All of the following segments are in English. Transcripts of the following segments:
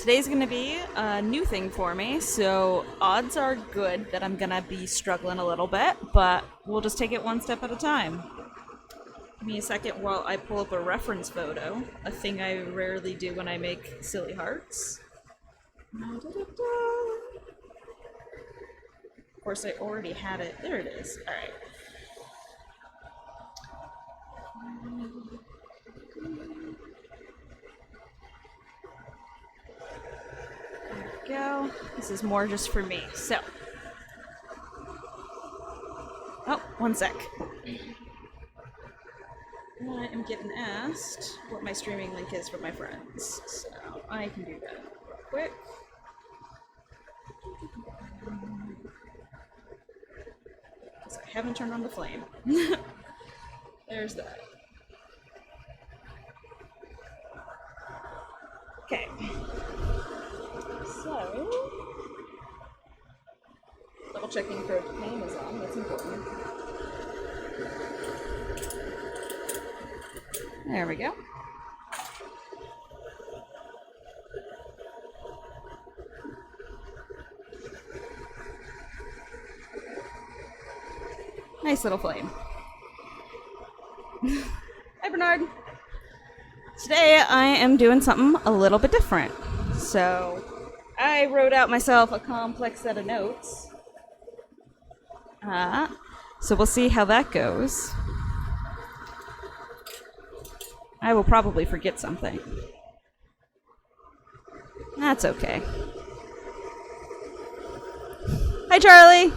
today's gonna be a new thing for me, so odds are good that I'm gonna be struggling a little bit, but we'll just take it one step at a time. Give me a second while I pull up a reference photo, a thing I rarely do when I make silly hearts. Of course, I already had it. There it is. Alright. Go. This is more just for me. So, oh, one sec. I am getting asked what my streaming link is for my friends, so I can do that real quick. Because I haven't turned on the flame. There's that. Okay. So, double checking for if the flame is on, that's important. There we go. Nice little flame. Hi, Bernard. Today I am doing something a little bit different. So, I wrote out myself a complex set of notes. So we'll see how that goes. I will probably forget something. That's okay. Hi, Charlie!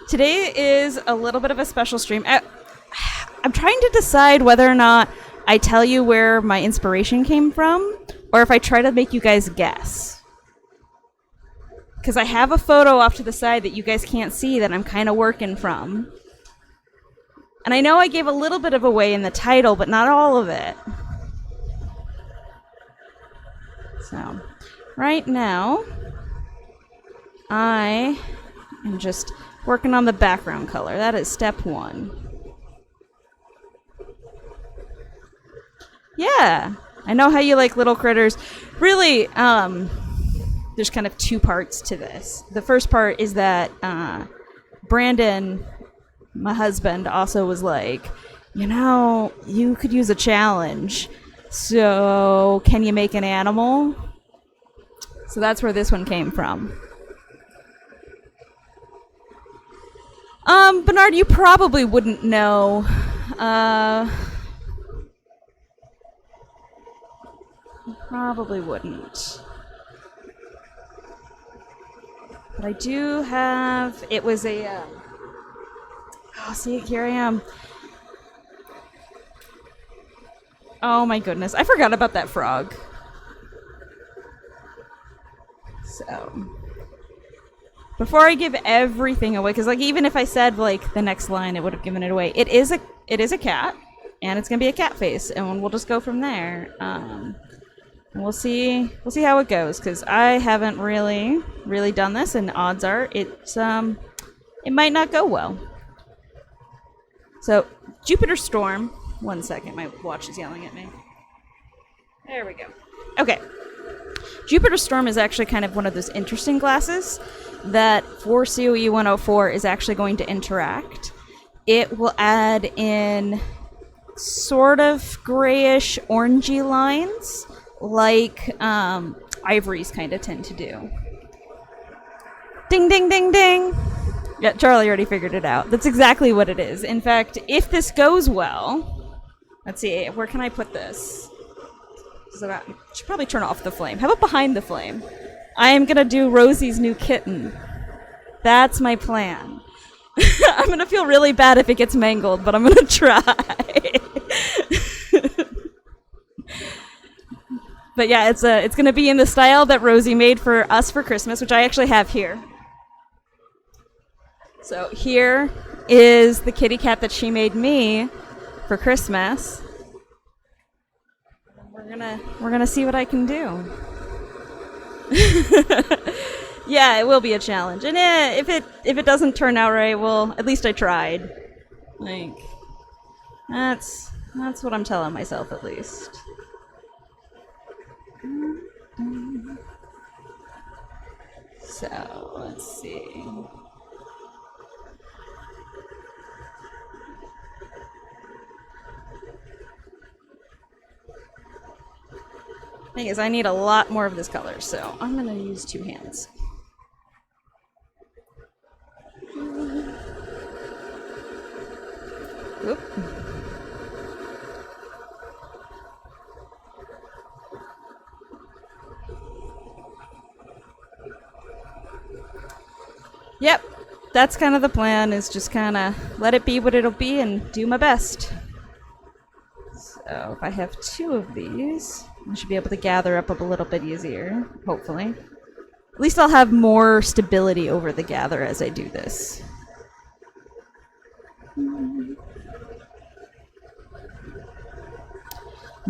Today is a little bit of a special stream. I'm trying to decide whether or not I tell you where my inspiration came from, or if I try to make you guys guess. Because I have a photo off to the side that you guys can't see that I'm kind of working from. And I know I gave a little bit of away in the title, but not all of it. So, right now, I am just working on the background color. That is step one. Yeah, I know how you like little critters. Really, there's kind of two parts to this. The first part is that Brandon, my husband, also was like, you know, you could use a challenge. So, can you make an animal? So that's where this one came from. Bernard, you probably wouldn't know. Probably wouldn't. But I do have, it was a, oh, see, here I am. Oh my goodness, I forgot about that frog. So, before I give everything away, because like even if I said like the next line, it would have given it away. It is a cat, and it's gonna be a cat face, and we'll just go from there. And we'll see how it goes, because I haven't really done this, and odds are it might not go well. So, Jupiter Storm. One second, my watch is yelling at me. There we go. Okay. Jupiter Storm is actually kind of one of those interesting glasses that for COE 104 is actually going to interact. It will add in sort of grayish orangey lines, like ivories kind of tend to do. Ding, ding, ding, ding. Yeah, Charlie already figured it out. That's exactly what it is. In fact, if this goes well, let's see, where can I put this? So I should probably turn off the flame. How about behind the flame? I am going to do Rosie's new kitten. That's my plan. I'm going to feel really bad if it gets mangled, but I'm going to try. But yeah, it's going to be in the style that Rosie made for us for Christmas, which I actually have here. So here is the kitty cat that she made me for Christmas. We're gonna see what I can do. Yeah, it will be a challenge, and if it doesn't turn out right, well, at least I tried. Like, that's what I'm telling myself, at least. So, let's see. Thing is, I need a lot more of this color, so I'm gonna use 2 hands. Oop. Yep, that's kind of the plan, is just kind of let it be what it'll be and do my best. So if I have 2 of these, I should be able to gather up a little bit easier, hopefully. At least I'll have more stability over the gather as I do this.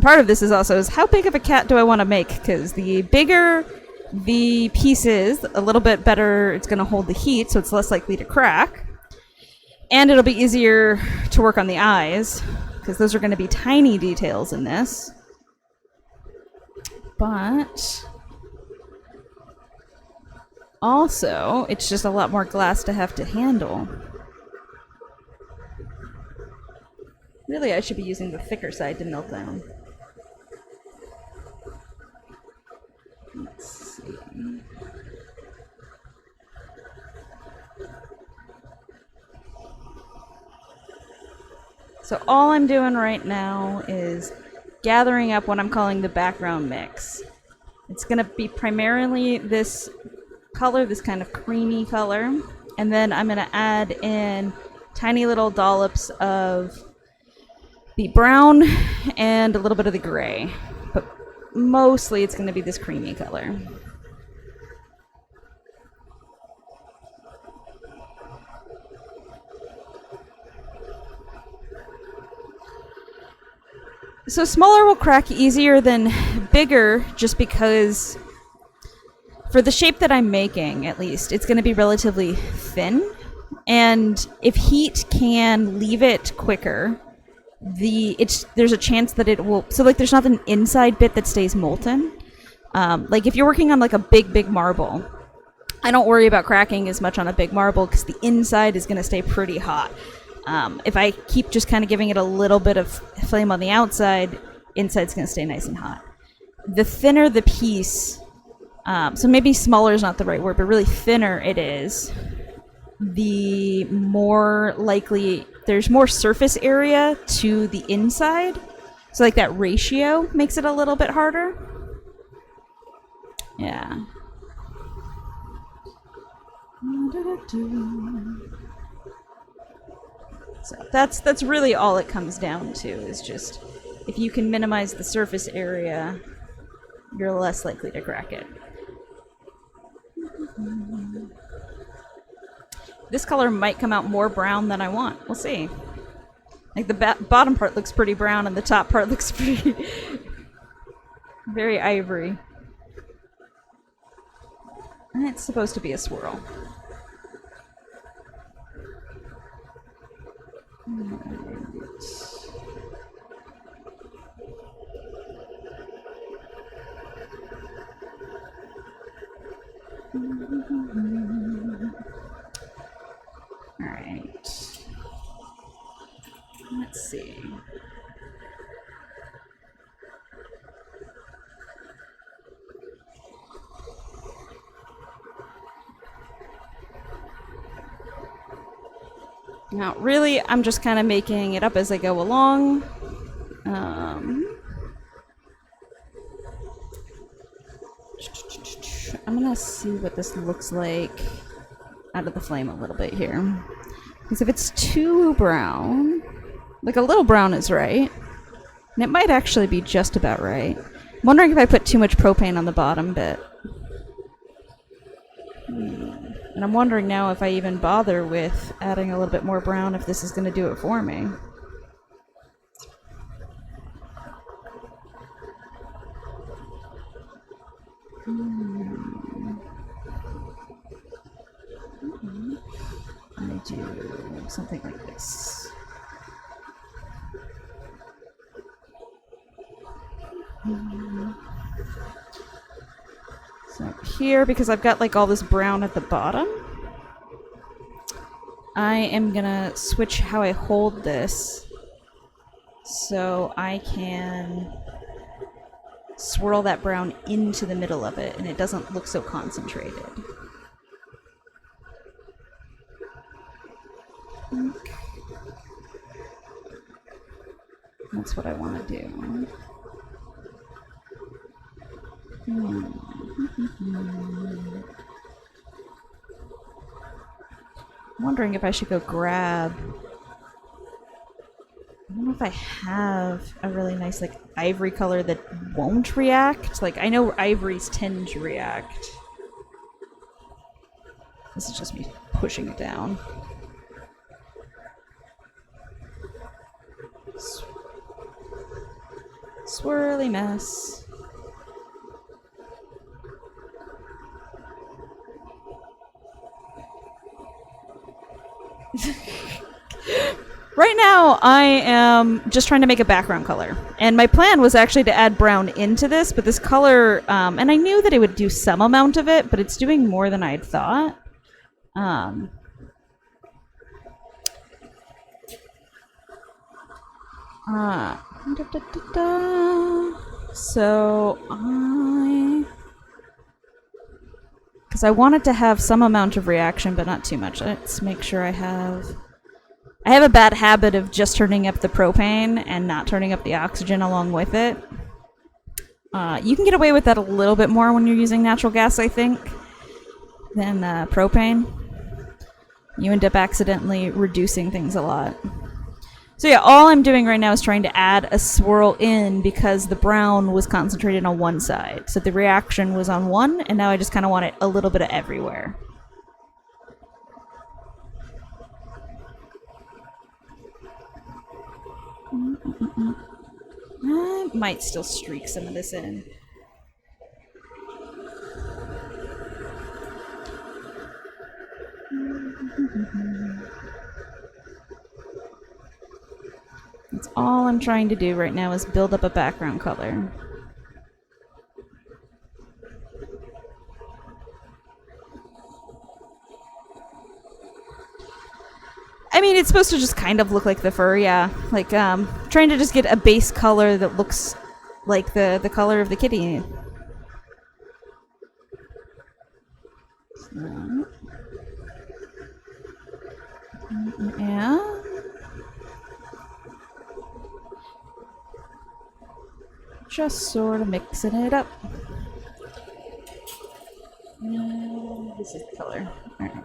Part of this is also how big of a cat do I want to make, because the bigger the piece is, a little bit better it's going to hold the heat, so it's less likely to crack. And it'll be easier to work on the eyes, because those are going to be tiny details in this. But also, it's just a lot more glass to have to handle. Really, I should be using the thicker side to melt down. Let's see. So all I'm doing right now is gathering up what I'm calling the background mix. It's going to be primarily this color, this kind of creamy color, and then I'm going to add in tiny little dollops of the brown and a little bit of the gray, but mostly it's going to be this creamy color. So smaller will crack easier than bigger, just because for the shape that I'm making, at least, it's going to be relatively thin, and if heat can leave it quicker, there's a chance that it will, so like there's not an inside bit that stays molten. Like if you're working on like a big marble, I don't worry about cracking as much on a big marble because the inside is going to stay pretty hot. If I keep just kind of giving it a little bit of flame on the outside, inside's going to stay nice and hot. The thinner the piece, so maybe smaller is not the right word, but really thinner it is, the more likely there's more surface area to the inside. So like that ratio makes it a little bit harder. Yeah. So that's really all it comes down to, is just if you can minimize the surface area, you're less likely to crack it. This color might come out more brown than I want. We'll see. Like the bottom part looks pretty brown and the top part looks pretty very ivory. And it's supposed to be a swirl. Alright. Let's see. Now, really, I'm just kind of making it up as I go along. I'm gonna see what this looks like out of the flame a little bit here. Because if it's too brown, like a little brown is right, and it might actually be just about right. I'm wondering if I put too much propane on the bottom bit. And I'm wondering now if I even bother with adding a little bit more brown, if this is going to do it for me. I do something like this. So here, because I've got like all this brown at the bottom, I am gonna switch how I hold this so I can swirl that brown into the middle of it and it doesn't look so concentrated. That's what I want to do. I'm wondering if I should go grab... I don't know if I have a really nice like ivory color that won't react. Like, I know ivories tend to react. This is just me pushing it down. Swirly mess. Right now, I am just trying to make a background color. And my plan was actually to add brown into this, but this color, and I knew that it would do some amount of it, but it's doing more than I'd thought. So because I wanted to have some amount of reaction, but not too much. Let's make sure I have a bad habit of just turning up the propane and not turning up the oxygen along with it. You can get away with that a little bit more when you're using natural gas, I think, than propane. You end up accidentally reducing things a lot. So yeah, all I'm doing right now is trying to add a swirl in because the brown was concentrated on one side. So the reaction was on one, and now I just kind of want it a little bit of everywhere. I might still streak some of this in. That's all I'm trying to do right now is build up a background color. I mean, it's supposed to just kind of look like the fur, yeah. Like, trying to just get a base color that looks like the color of the kitty. So. Yeah. Just sort of mixing it up. This is the color. All right.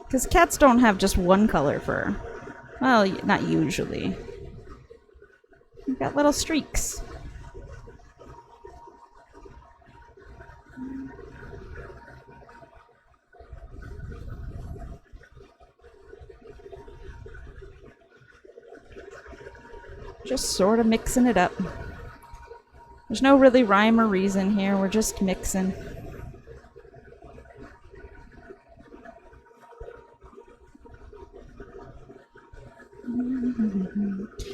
Because cats don't have just one color fur. Well, not usually. You've got little streaks. Just sort of mixing it up. There's no really rhyme or reason here. We're just mixing.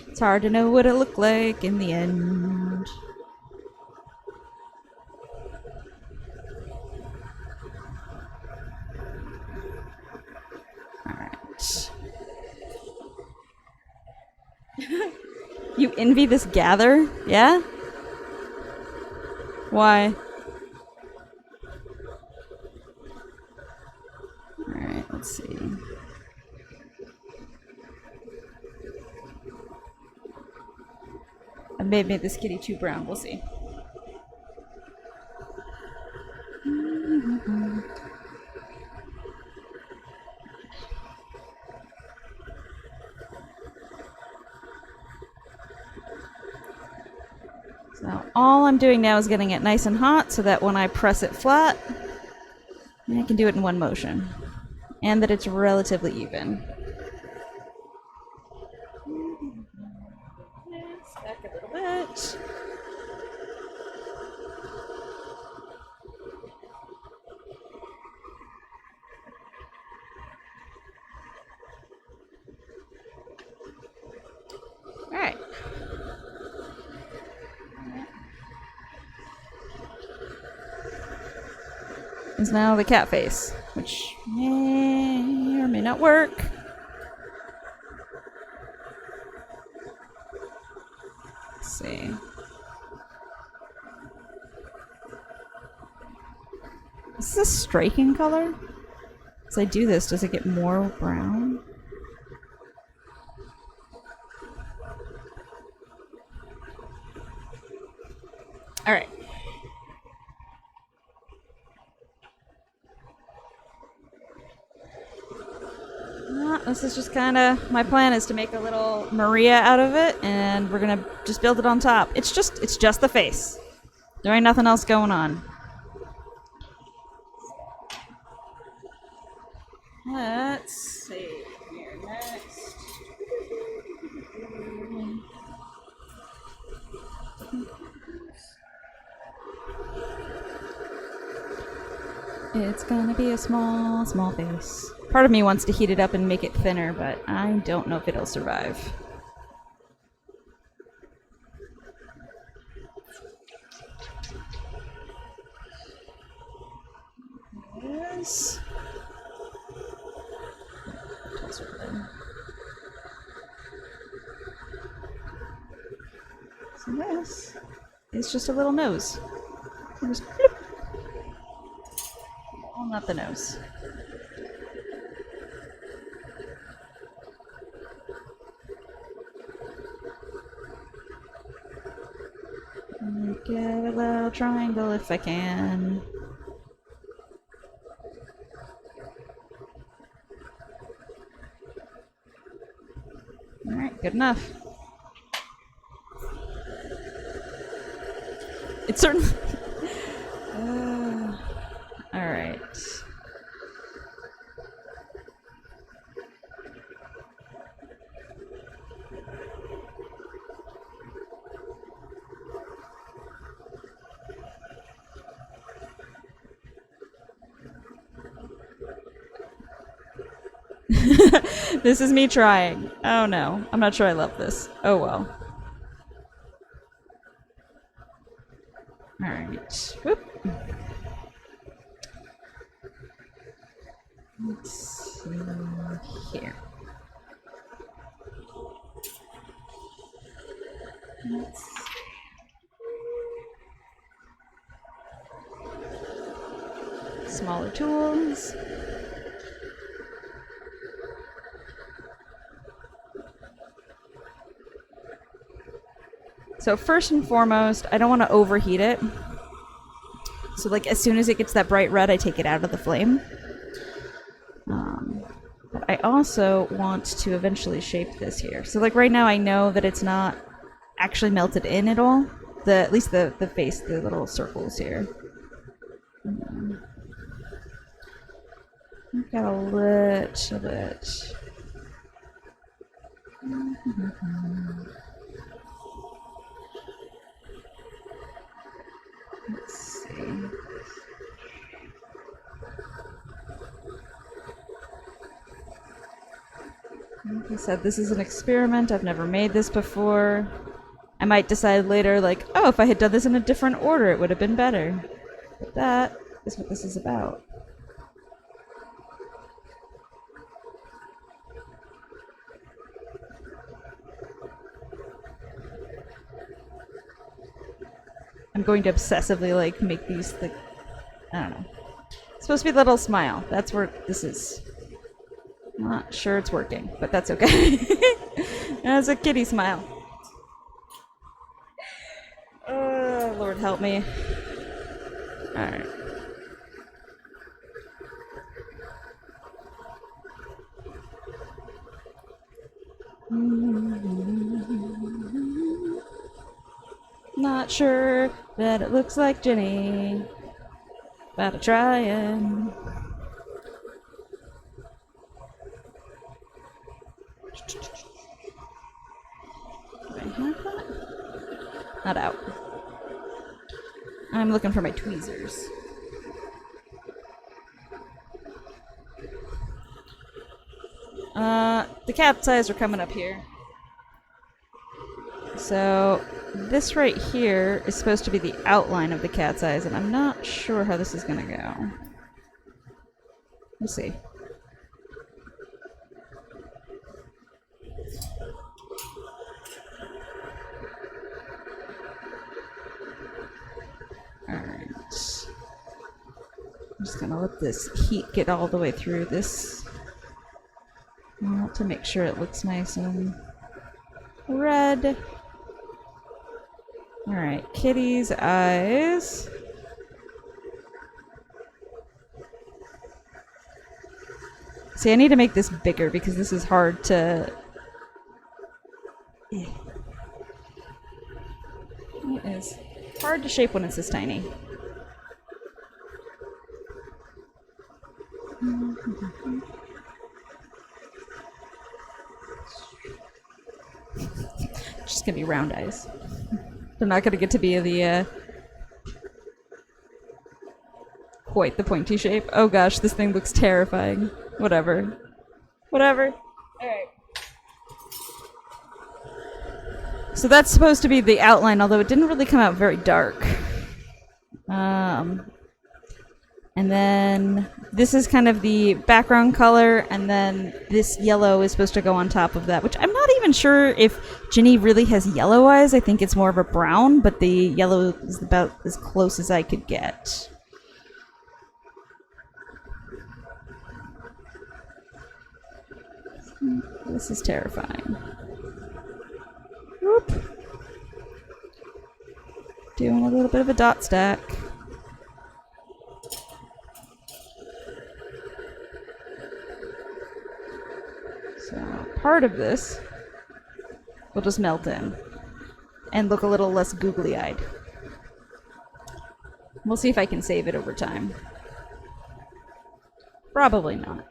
It's hard to know what it looked like in the end. Alright. You envy this gather? Yeah? Why? Alright, let's see. I may have made this kitty too brown. We'll see. So all I'm doing now is getting it nice and hot so that when I press it flat, I can do it in one motion. And that it's relatively even. Back a little bit. is now the cat face, which may or may not work. Let's see. Is this a striking color? As I do this, does it get more brown? Alright. This is just kind of, my plan is to make a little Maria out of it, and we're gonna just build it on top. It's just the face. There ain't nothing else going on. Let's see here next. It's gonna be a small face. Part of me wants to heat it up and make it thinner, but I don't know if it'll survive. Yes. So this is just a little nose. Just bloop. Oh, not the nose. Get a little triangle if I can. Alright, good enough. It's certain. Alright. This is me trying. Oh no, I'm not sure I love this. Oh well. Alright. Whoop. Let's see here. Let's smaller tools. So first and foremost, I don't want to overheat it. So like as soon as it gets that bright red, I take it out of the flame. But I also want to eventually shape this here. So like right now I know that it's not actually melted in at all. At least the face, the little circles here. I've got a little bit. Let's see. Like I said, this is an experiment. I've never made this before. I might decide later, like, oh, if I had done this in a different order, it would have been better. But that is what this is about. I'm going to obsessively, like, make these, like, I don't know. It's supposed to be the little smile. That's where this is. Not sure it's working, but that's okay. That's a kitty smile. Oh, Lord help me. Alright. Not sure that it looks like Jenny, but I'm trying. Do I have that? Not out. I'm looking for my tweezers. The cat's eyes are coming up here. So this right here is supposed to be the outline of the cat's eyes, and I'm not sure how this is gonna go. We'll see. Alright. I'm just gonna let this heat get all the way through this to make sure it looks nice and red. Alright, kitty's eyes. See, I need to make this bigger because this is hard to... It is hard to shape when it's this tiny. Just gonna be round eyes. They're not gonna get to be the quite the pointy shape. Oh gosh, this thing looks terrifying. Whatever. Whatever. Alright. So that's supposed to be the outline, although it didn't really come out very dark. And then this is kind of the background color, and then this yellow is supposed to go on top of that, which I'm not even sure if Ginny really has yellow eyes. I think it's more of a brown, but the yellow is about as close as I could get. This is terrifying. Whoop. Doing a little bit of a dot stack. So part of this will just melt in and look a little less googly-eyed. We'll see if I can save it over time. Probably not.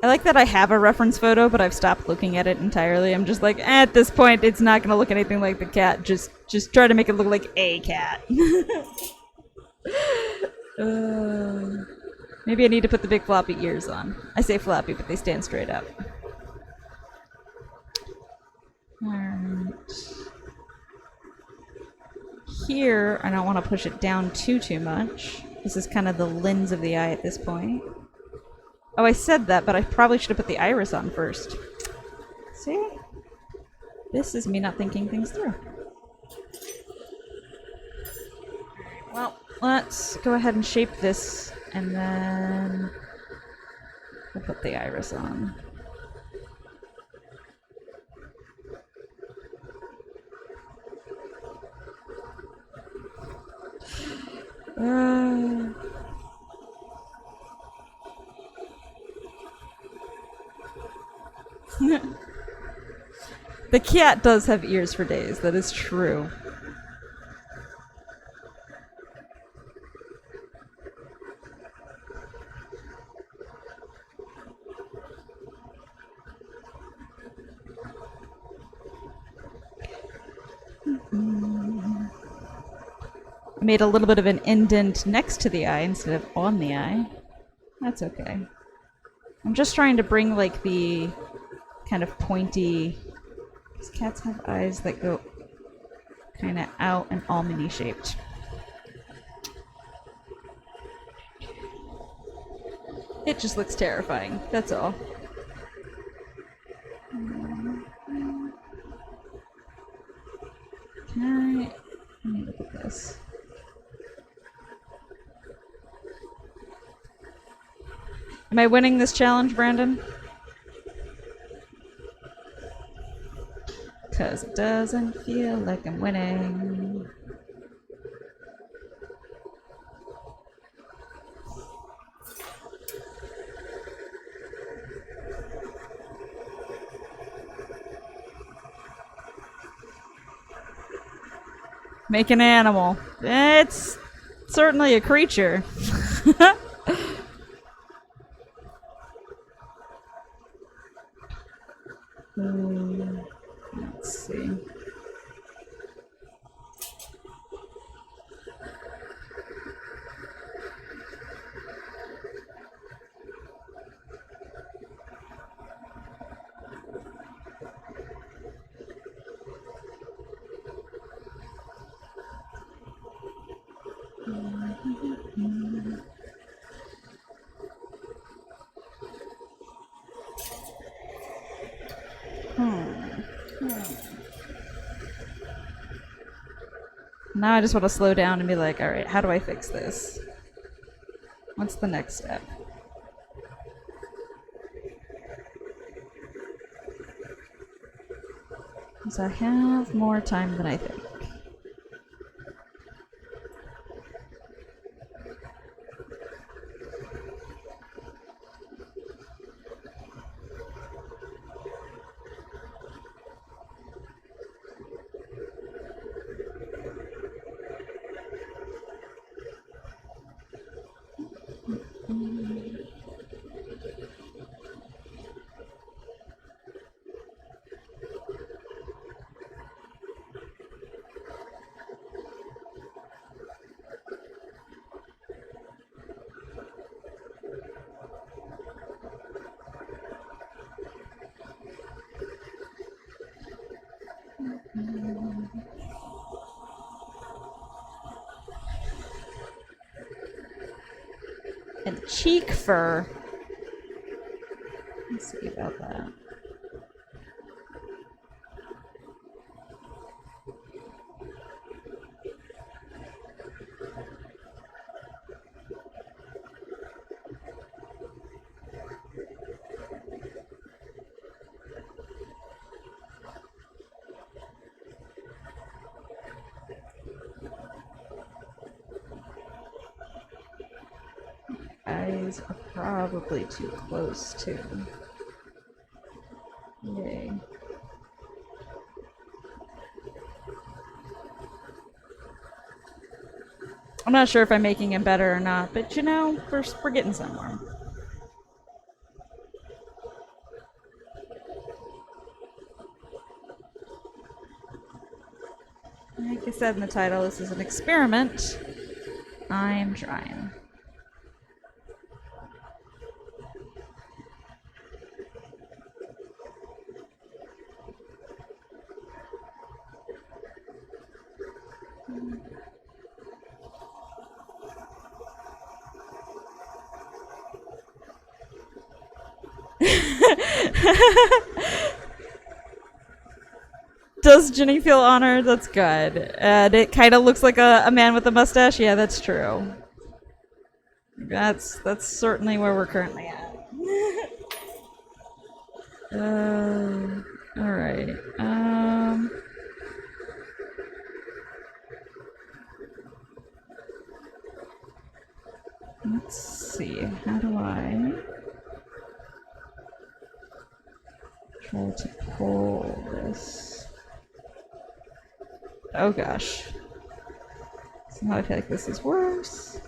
I like that I have a reference photo, but I've stopped looking at it entirely. I'm just like, at this point, it's not going to look anything like the cat. Just try to make it look like a cat. Maybe I need to put the big floppy ears on. I say floppy, but they stand straight up. Alright. Here, I don't want to push it down too much. This is kind of the lens of the eye at this point. Oh, I said that, but I probably should have put the iris on first. See? This is me not thinking things through. Well, let's go ahead and shape this, and then we'll put the iris on. The cat does have ears for days, that is true. I made a little bit of an indent next to the eye instead of on the eye. That's okay. I'm just trying to bring like the kind of pointy... These cats have eyes that go kind of out and almondy shaped. It just looks terrifying, that's all. Let me look at this. Am I winning this challenge, Brandon? 'cause it doesn't feel like I'm winning. Make an animal. It's certainly a creature. Let's see. Now I just want to slow down and be like, alright, how do I fix this? What's the next step? Because I have more time than I think. And cheek fur. Let's see about that. Eyes are probably too close too. Yay. I'm not sure if I'm making him better or not, but you know, we're getting somewhere. Like I said in the title, this is an experiment. I'm trying. Does Ginny feel honored? That's good. And it kind of looks like a man with a mustache. Yeah, that's true. That's certainly where we're currently at. All right. Let's see. How do I try to pull this? Oh gosh. Somehow I feel like this is worse.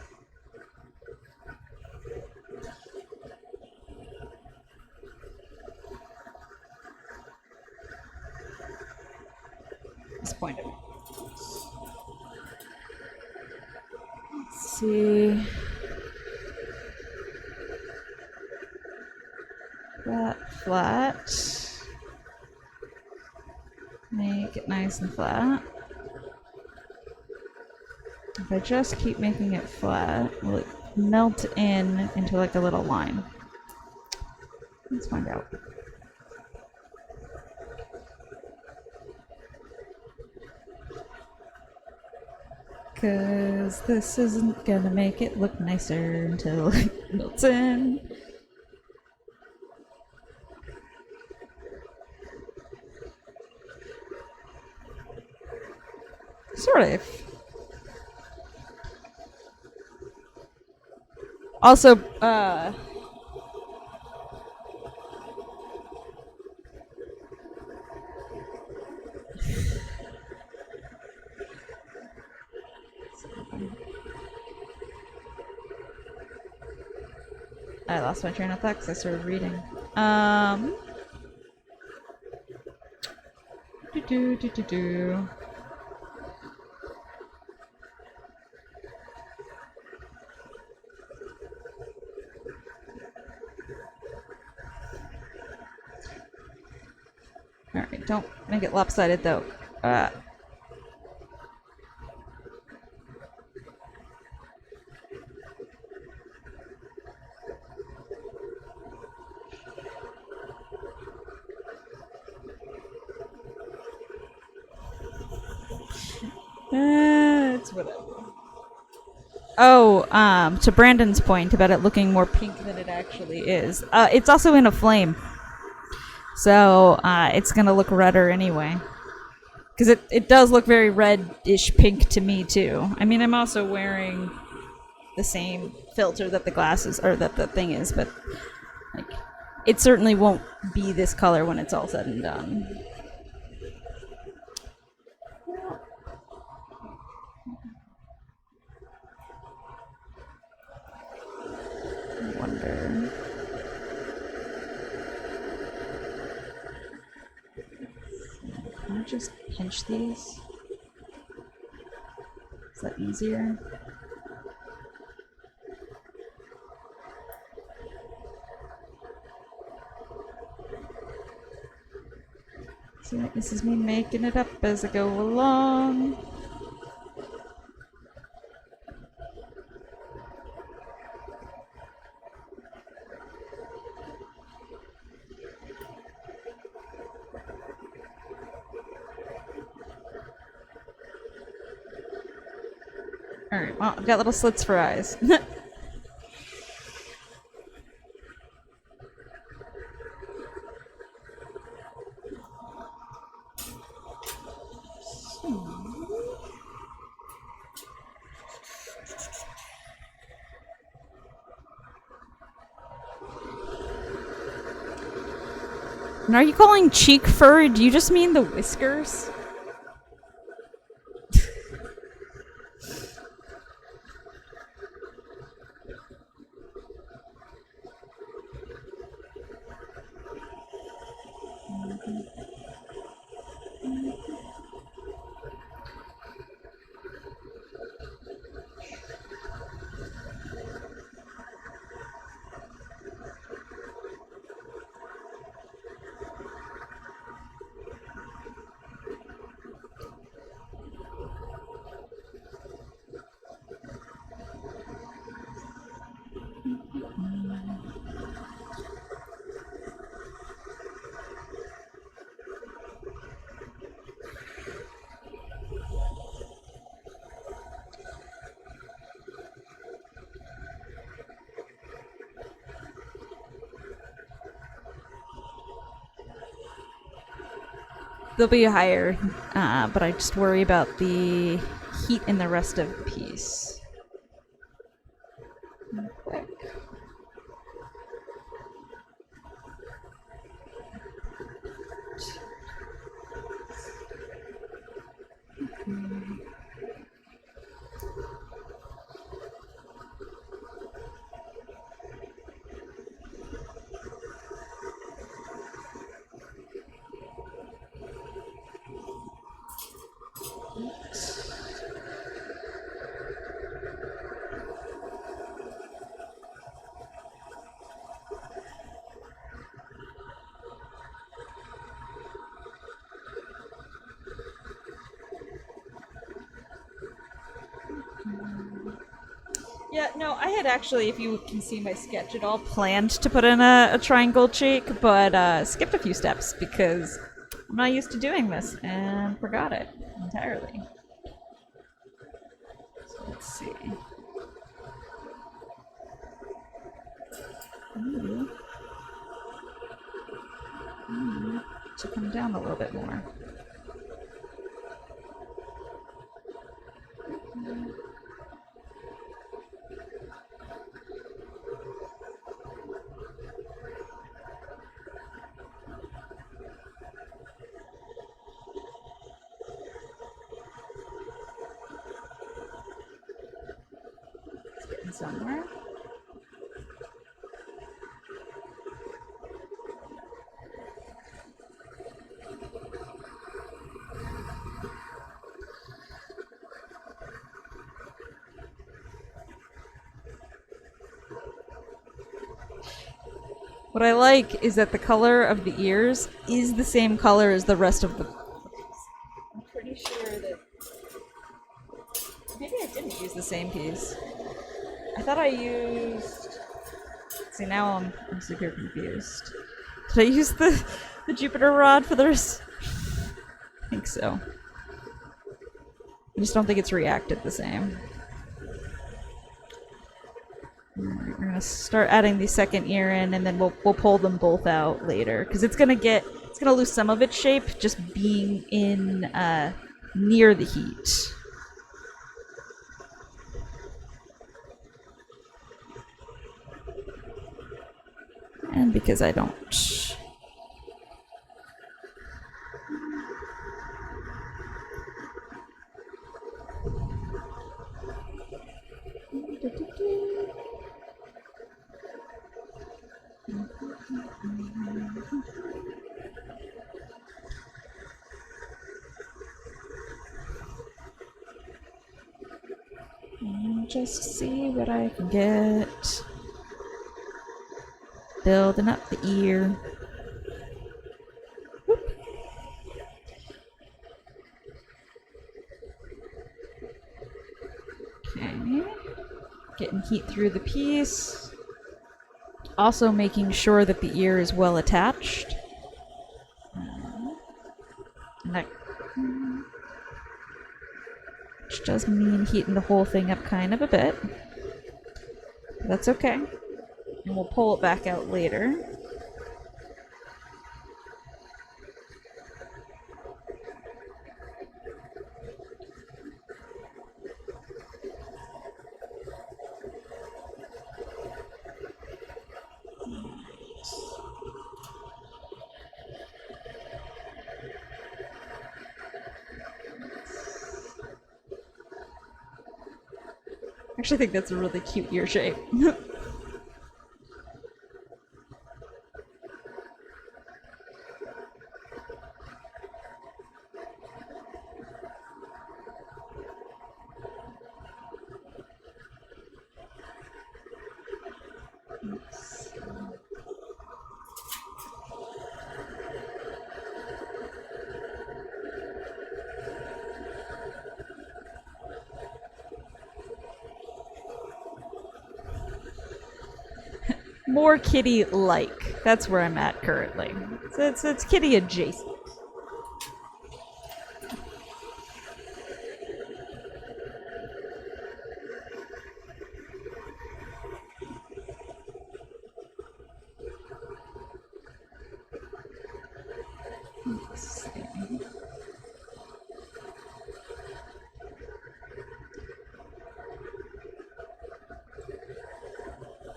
Disappointed. Let's see. That flat. Make it nice and flat. If I just keep making it flat, will it melt into like a little line? Let's find out. Cause this isn't gonna make it look nicer until it melts in. Sort of. Also, I lost my train of thought because I started reading. Do. Alright, don't make it lopsided though. It's whatever. Oh, to Brandon's point about it looking more pink than it actually is. It's also in a flame. So, it's gonna look redder anyway. Because it does look very reddish pink to me, too. I mean, I'm also wearing the same filter that the glasses, or that the thing is, but, like, it certainly won't be this color when it's all said and done. I wonder... Can I just pinch these? Is that easier? See, this is me making it up as I go along. Alright, well, I've got little slits for eyes. And are you calling cheek fur? Do you just mean the whiskers? They'll be higher, but I just worry about the heat in the rest of the piece. Quick. Yeah, no, I had actually, if you can see my sketch at all, planned to put in a triangle cheek, but skipped a few steps because I'm not used to doing this and forgot it entirely. So let's see. To come down a little bit more. in somewhere. What I like is that the color of the ears is the same color as the rest of the... I'm pretty sure that... Maybe I didn't use the same piece. I thought I used... See, now I'm super confused. Did I use the Jupiter rod for the rest? I think so. I just don't think it's reacted the same. We're gonna start adding the second ear in, and then we'll pull them both out later, because it's gonna lose some of its shape just being in near the heat. And because I don't. Just see what I can get. Building up the ear. Whoop. Okay. Getting heat through the piece. Also making sure that the ear is well attached. And that, which does mean heating the whole thing up kind of a bit. But that's okay. And we'll pull it back out later. I actually think that's a really cute ear shape. More kitty-like. That's where I'm at currently. So it's kitty adjacent. Let's see.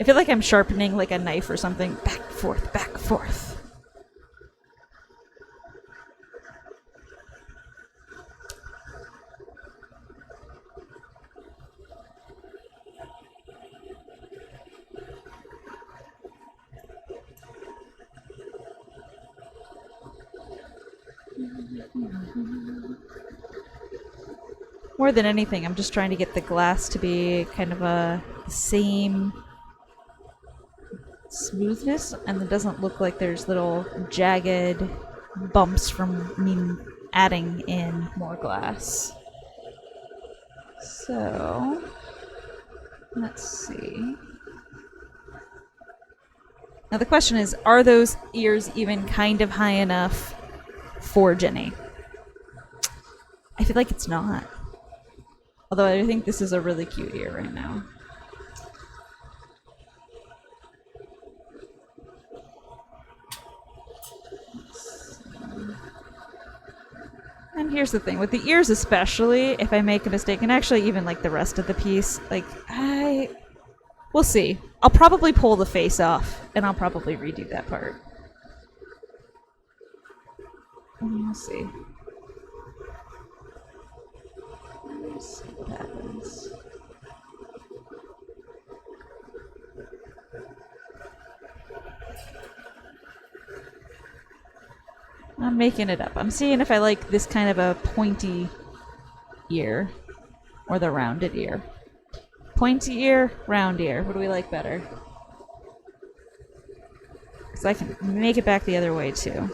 I feel like I'm sharpening like a knife or something. Back and forth, back and forth. More than anything, I'm just trying to get the glass to be kind of the same smoothness, and it doesn't look like there's little jagged bumps from me adding in more glass. So, let's see. Now the question is, are those ears even kind of high enough for Jenny? I feel like it's not. Although I think this is a really cute ear right now. And here's the thing, with the ears especially, if I make a mistake, and actually even like the rest of the piece, like, we'll see. I'll probably pull the face off, and I'll probably redo that part. And we'll see. Let's see what happens. I'm making it up. I'm seeing if I like this kind of a pointy ear or the rounded ear. Pointy ear, round ear. What do we like better? Because I can make it back the other way too.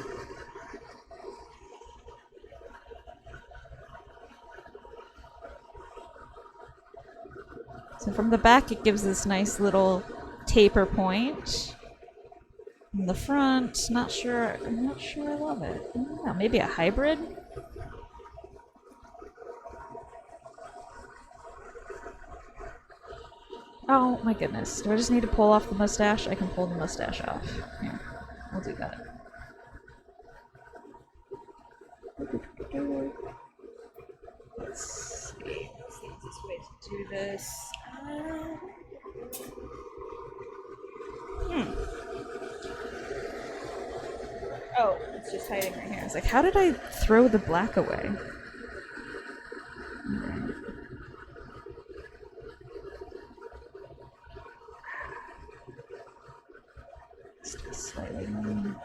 So from the back it gives this nice little taper point. In the front, I'm not sure I love it. I don't know, maybe a hybrid? Oh my goodness. Do I just need to pull off the mustache? I can pull the mustache off. Here, we'll do that. Let's see. What's the easiest way to do this? Oh, it's just hiding right here. I was like, how did I throw the black away? Right. Slightly more.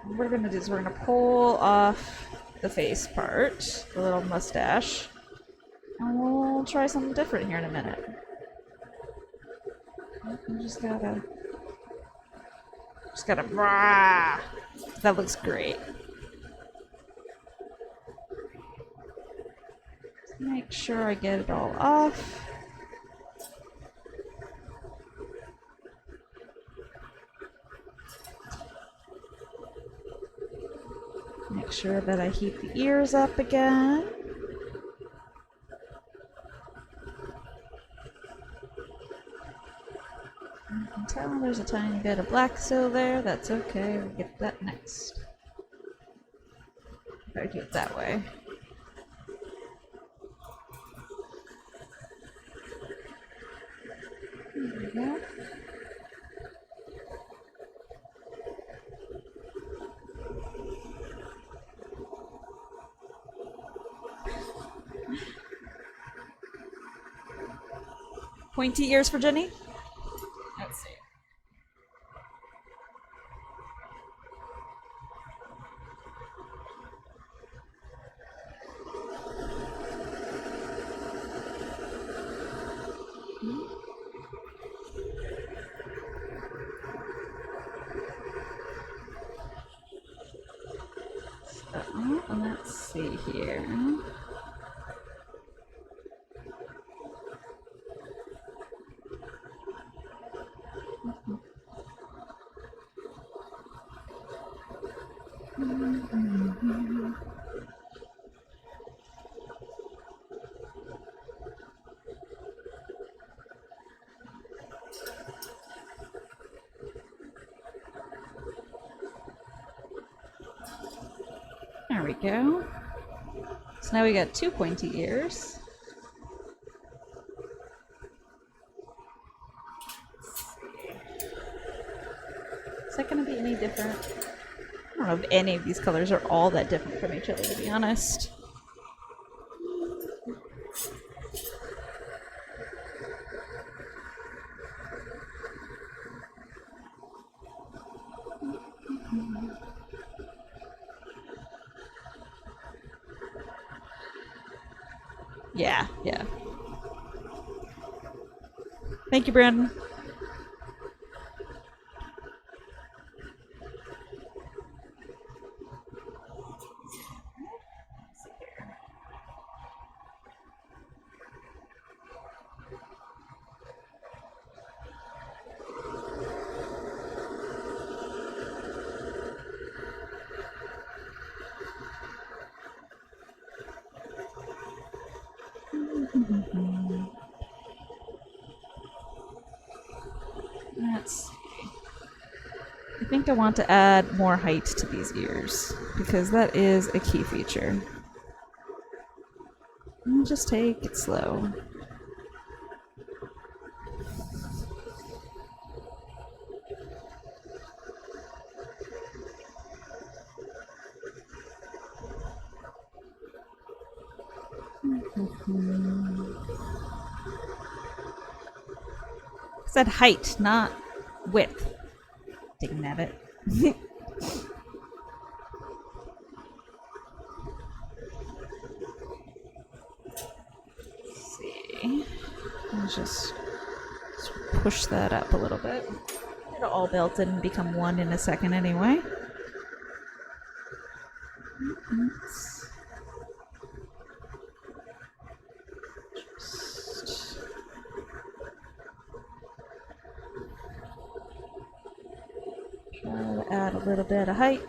What we're gonna do is we're gonna pull off the face part, the little mustache, and we'll try something different here in a minute. I just gotta, rah! That looks great. Just make sure I get it all off. Make sure that I heat the ears up again. You can tell there's a tiny bit of black still there. That's okay. We'll get that next. If I do it that way. There we go. Pointy ears for Jenny? Let's see. Let's see here. There we go. So now we got two pointy ears. Is that going to be any different? I don't know if any of these colors are all that different from each other, to be honest. Yeah, yeah. Thank you, Brandon. Let's see. I think I want to add more height to these ears, because that is a key feature. And just take it slow. I said height, not width. Didn't have it. Let's see. Let's just push that up a little bit. It'll all melt and become one in a second anyway. Try to add a little bit of height.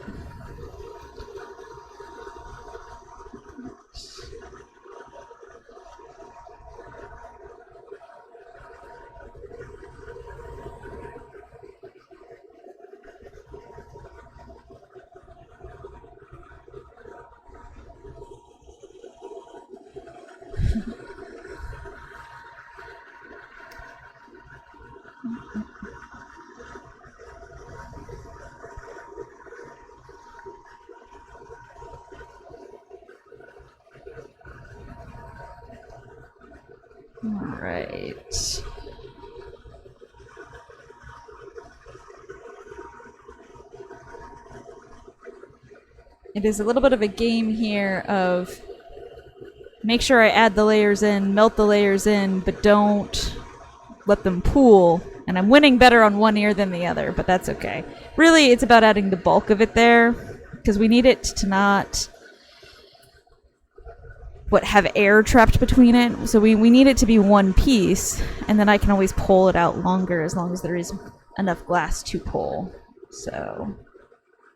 Alright. It is a little bit of a game here of make sure I add the layers in, melt the layers in, but don't let them pool. And I'm winning better on one ear than the other, but that's okay. Really, it's about adding the bulk of it there, because we need it to not have air trapped between it. So we need it to be one piece, and then I can always pull it out longer as long as there is enough glass to pull. So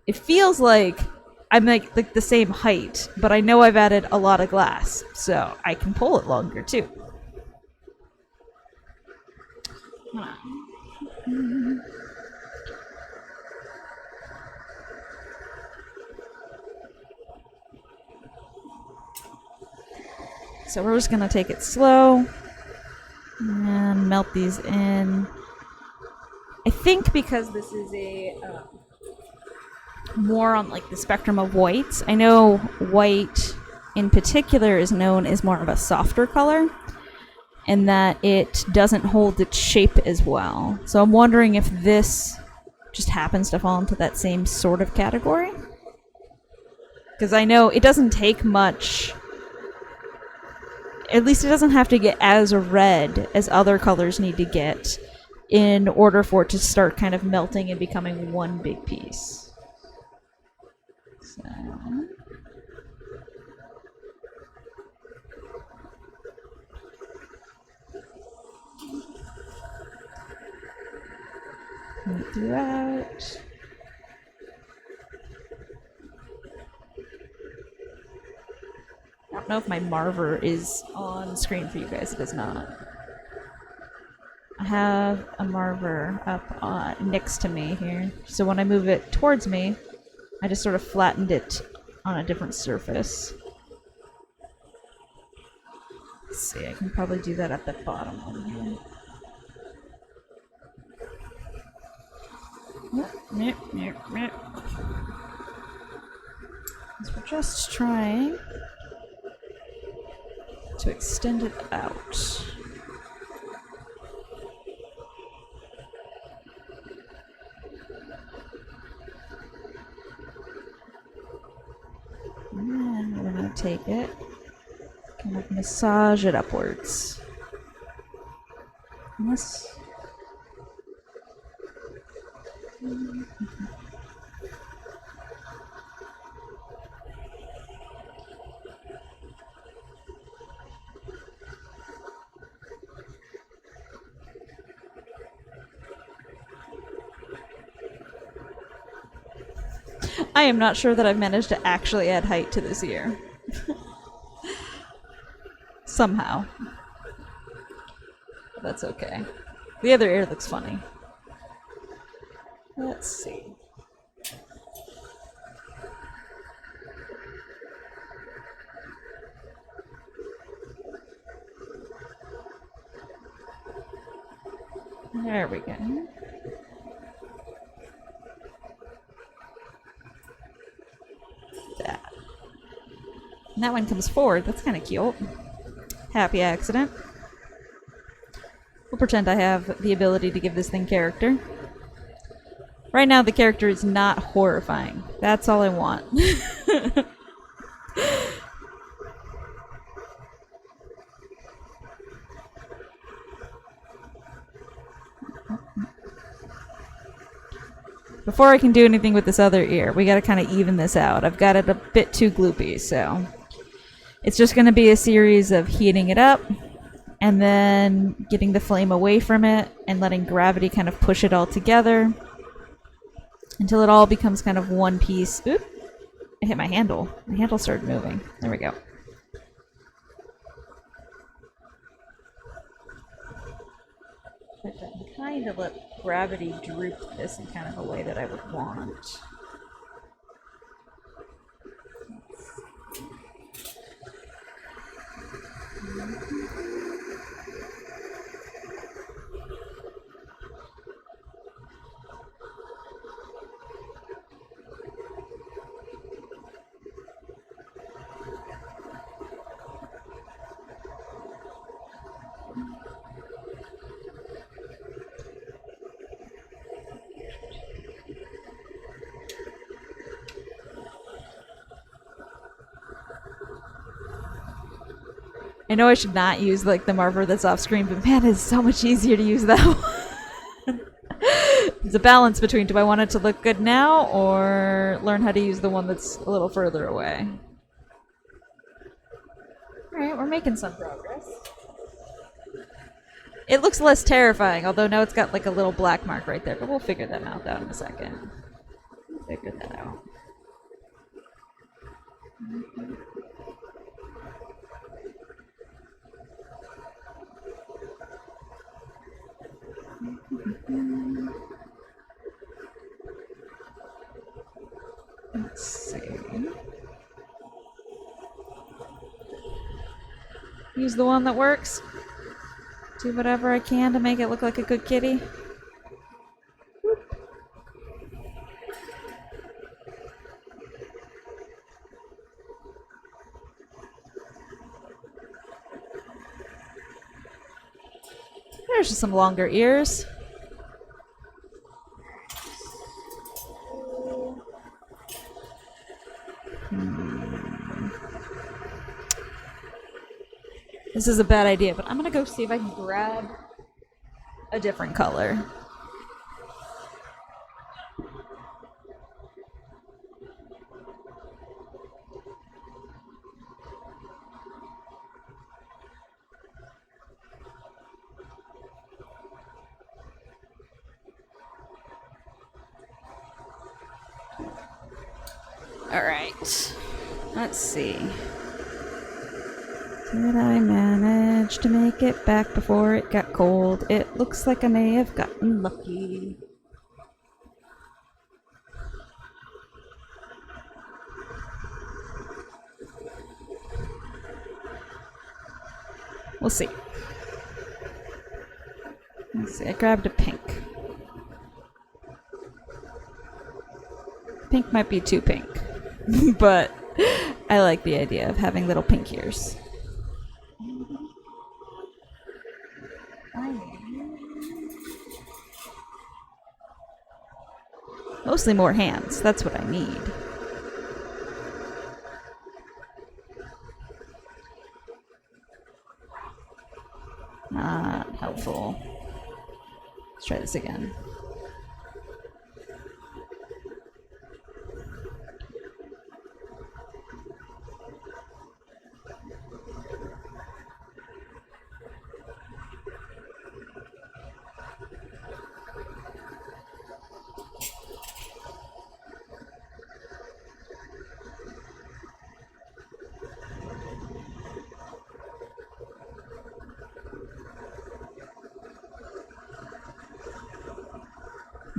it feels like I'm like the same height, but I know I've added a lot of glass, so I can pull it longer too. Hold on. So we're just gonna take it slow and melt these in. I think because this is a more on like the spectrum of whites. I know white in particular is known as more of a softer color, and that it doesn't hold its shape as well. So I'm wondering if this just happens to fall into that same sort of category. Because I know it doesn't take much. At least it doesn't have to get as red as other colors need to get in order for it to start kind of melting and becoming one big piece. So. Do that. I don't know if my marver is on screen for you guys. It is not. I have a marver up next to me here. So when I move it towards me, I just sort of flattened it on a different surface. Let's see, I can probably do that at the bottom one here. So we're just trying to extend it out. And we're going to take it, kind of massage it upwards. And this. I am not sure that I've managed to actually add height to this ear. Somehow. But that's okay. The other ear looks funny. Let's see. There we go. That. And that one comes forward. That's kind of cute. Happy accident. We'll pretend I have the ability to give this thing character. Right now, the character is not horrifying. That's all I want. Before I can do anything with this other ear, we gotta kind of even this out. I've got it a bit too gloopy, so it's just gonna be a series of heating it up and then getting the flame away from it and letting gravity kind of push it all together until it all becomes kind of one piece. Oop! I hit my handle. My handle started moving. There we go. I can kind of let gravity droop this in kind of a way that I would want. I know I should not use like the marker that's off screen, but man, it's so much easier to use that one. It's a balance between do I want it to look good now or learn how to use the one that's a little further away. Alright, we're making some progress. It looks less terrifying, although now it's got like a little black mark right there, but we'll figure that out in a second. Figure that out. Let's see. Use the one that works. Do whatever I can to make it look like a good kitty. There's just some longer ears. This is a bad idea, but I'm gonna go see if I can grab a different color. All right, let's see. Did I manage to make it back before it got cold? It looks like I may have gotten lucky. We'll see. Let's see, I grabbed a pink. Pink might be too pink, but I like the idea of having little pink ears. Mostly more hands, that's what I need. Not helpful. Let's try this again.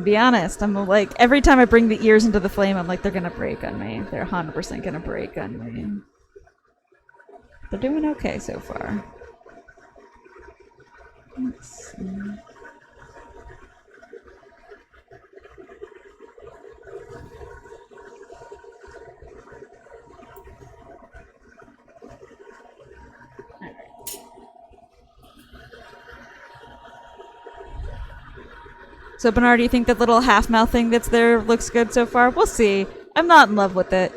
Be honest, I'm like, every time I bring the ears into the flame, I'm like, they're gonna break on me. They're 100% gonna break on me. They're doing okay so far. Let's see. So Bernard, do you think that little half mouth thing that's there looks good so far? We'll see. I'm not in love with it.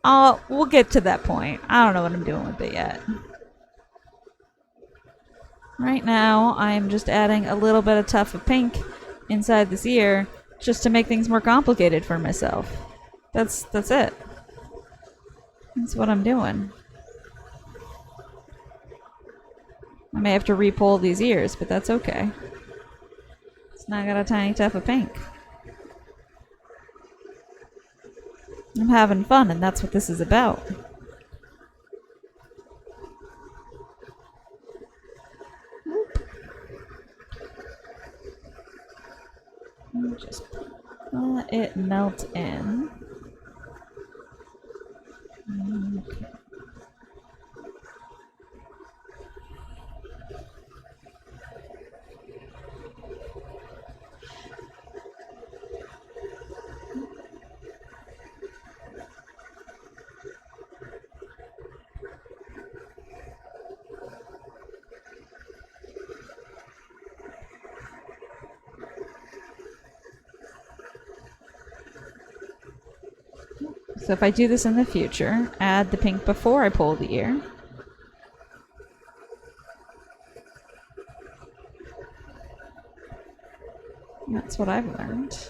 We'll get to that point. I don't know what I'm doing with it yet. Right now, I'm just adding a little bit of tuft of pink inside this ear just to make things more complicated for myself. That's it. That's what I'm doing. I may have to re-pull these ears, but that's okay. So now I got a tiny tuft of pink. I'm having fun, and that's what this is about. Just let it melt in. Okay. So if I do this in the future, add the pink before I pull the ear. That's what I've learned.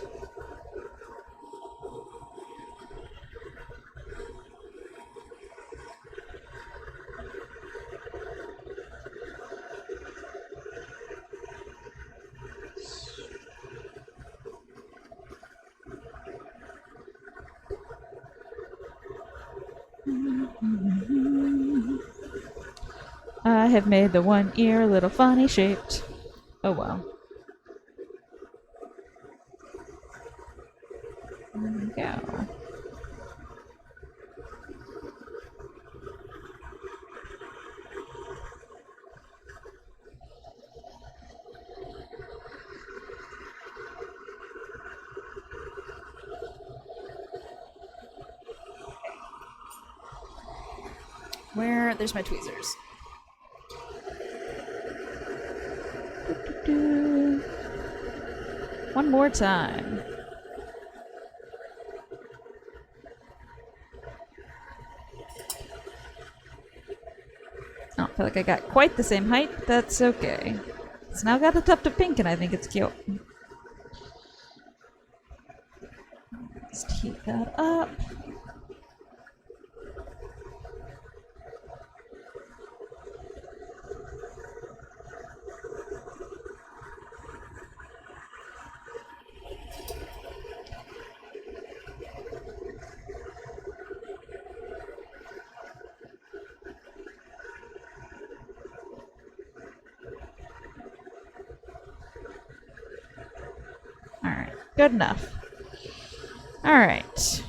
I have made the one ear a little funny shaped. Oh well. There we go. There's my tweezers. One more time. I don't feel like I got quite the same height. That's okay. It's now got a tuft of pink and I think it's cute. Just heat that up. Alright, good enough. Alright.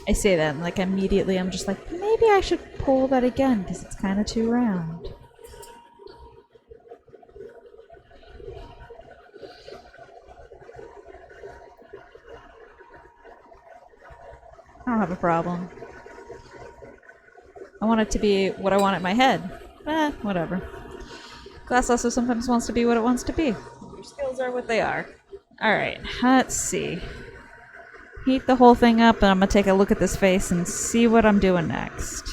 I say that and like immediately I'm just like, maybe I should pull that again because it's kind of too round. I don't have a problem. I want it to be what I want in my head. Whatever. Glass also sometimes wants to be what it wants to be. Your skills are what they are. Alright, let's see. Heat the whole thing up and I'm gonna take a look at this face and see what I'm doing next.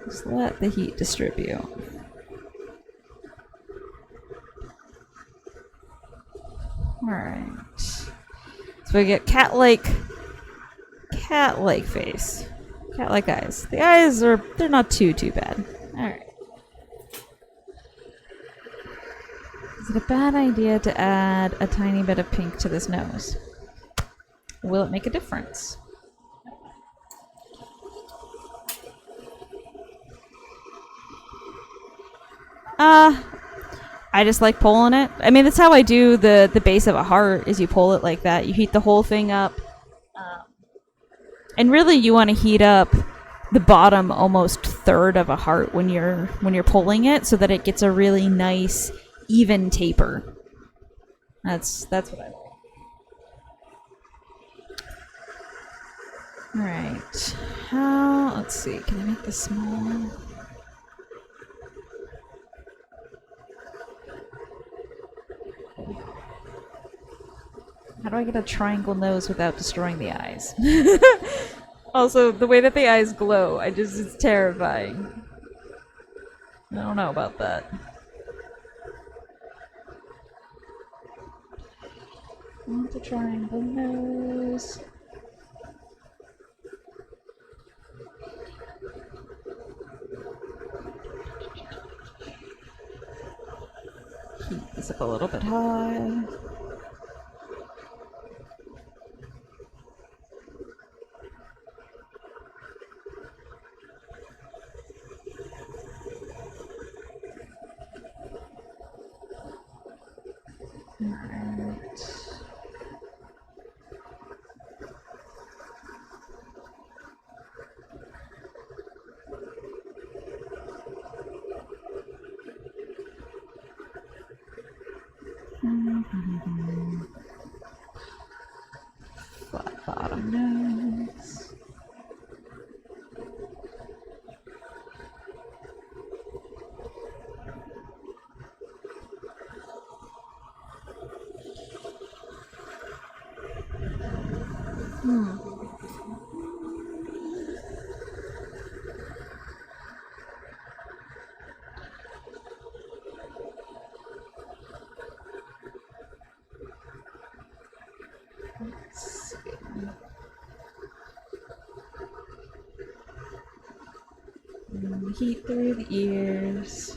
Just let the heat distribute. Alright. So we get cat-like face. Cat-like eyes. The eyes they're not too bad. Alright. Is it a bad idea to add a tiny bit of pink to this nose? Will it make a difference? I just like pulling it. I mean, that's how I do the base of a heart, is you pull it like that. You heat the whole thing up. And really you want to heat up the bottom almost third of a heart when you're pulling it so that it gets a really nice even taper. That's what I like. Alright. Let's see, can I make this smaller? How do I get a triangle nose without destroying the eyes? Also, the way that the eyes glow, it's terrifying. I don't know about that. I want the triangle nose. Heat this up a little bit high. Flat bottom nose. Heat through the ears.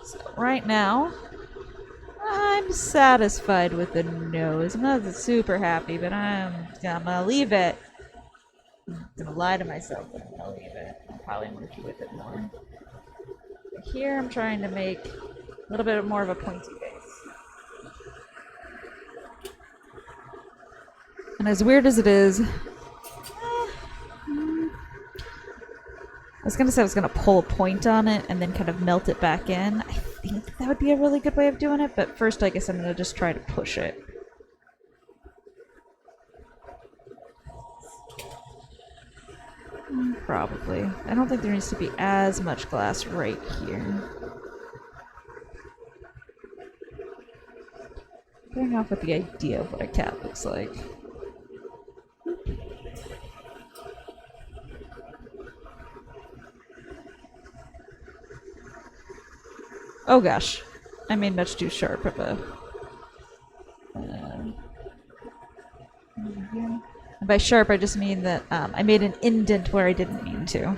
So right now, I'm satisfied with the nose. I'm not super happy, but I'm gonna leave it. I'm gonna lie to myself, but I'm gonna leave it. I'll probably monkey with it more. Here I'm trying to make a little bit more of a pointy face. And as weird as it is, I was gonna say I was gonna pull a point on it and then kind of melt it back in. I think that would be a really good way of doing it, but first I guess I'm gonna just try to push it. Probably. I don't think there needs to be as much glass right here. Going off with the idea of what a cat looks like. Oh gosh, I made much too sharp of a... And by sharp, I just mean that I made an indent where I didn't mean to.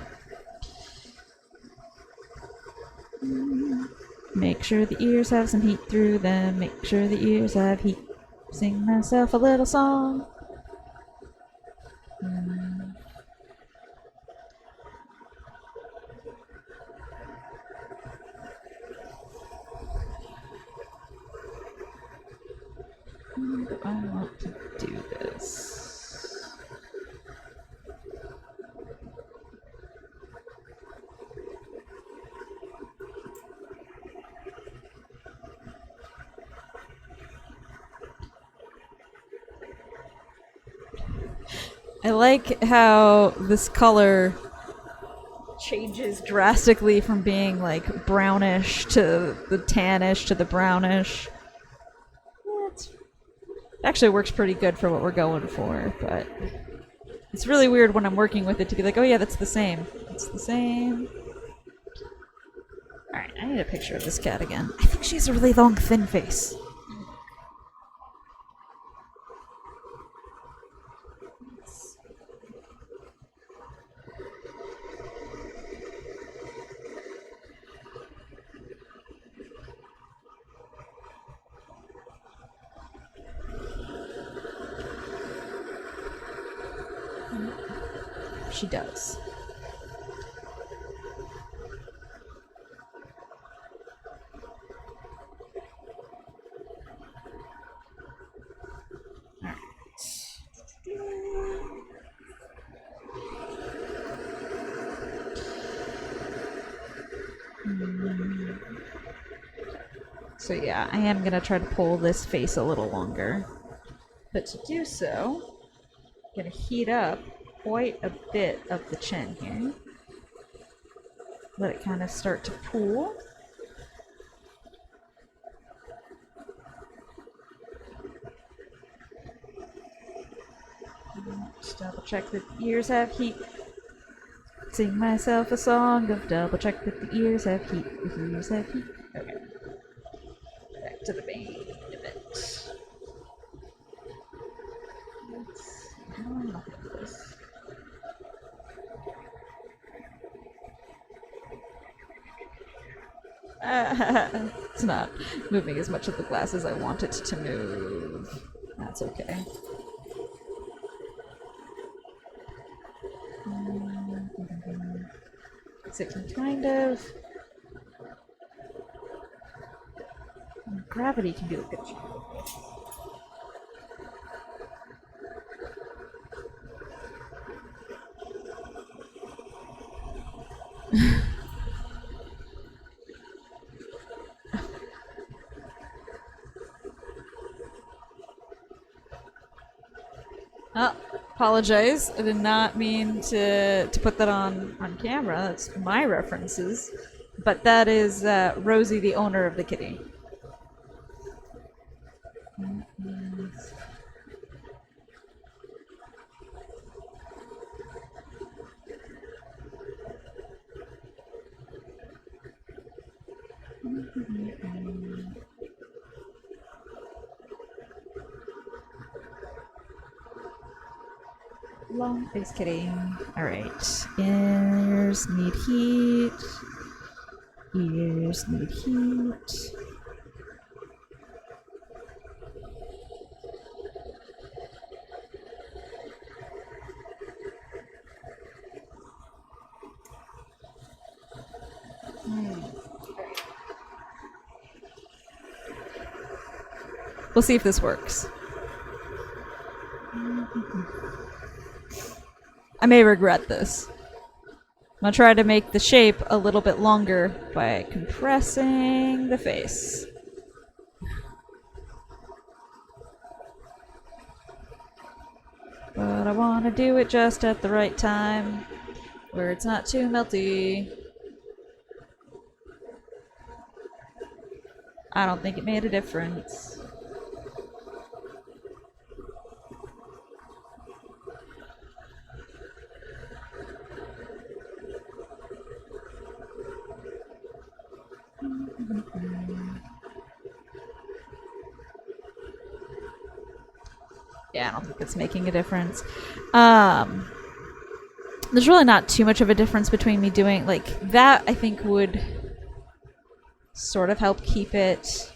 Make sure the ears have some heat through them. Make sure the ears have heat. Sing myself a little song. I want to do this. I like how this color changes drastically from being like brownish to the tannish to the brownish. It actually works pretty good for what we're going for, but it's really weird when I'm working with it to be like, oh yeah, that's the same. It's the same. Alright, I need a picture of this cat again. I think she has a really long, thin face. She does. So yeah, I am gonna try to pull this face a little longer. But to do so, I'm gonna heat up quite a bit of the chin here. Let it kind of start to pool. check that the ears have heat. Sing myself a song of double check that the ears have heat. The ears have heat. Okay. Back to the main event. How do I look at this? It's not moving as much of the glass as I want it to move. That's okay. So it can kind of... Gravity can do a good job. Oh, apologize. I did not mean to put that on camera. That's my references. But that is Rosie, the owner of the kitty. Long face kitty. Alright. Ears need heat. Ears need heat. We'll see if this works. I may regret this. I'm gonna try to make the shape a little bit longer by compressing the face. But I want to do it just at the right time, where it's not too melty. I don't think it made a difference. Yeah, I don't think it's making a difference. There's really not too much of a difference between me doing like that. I think would sort of help keep it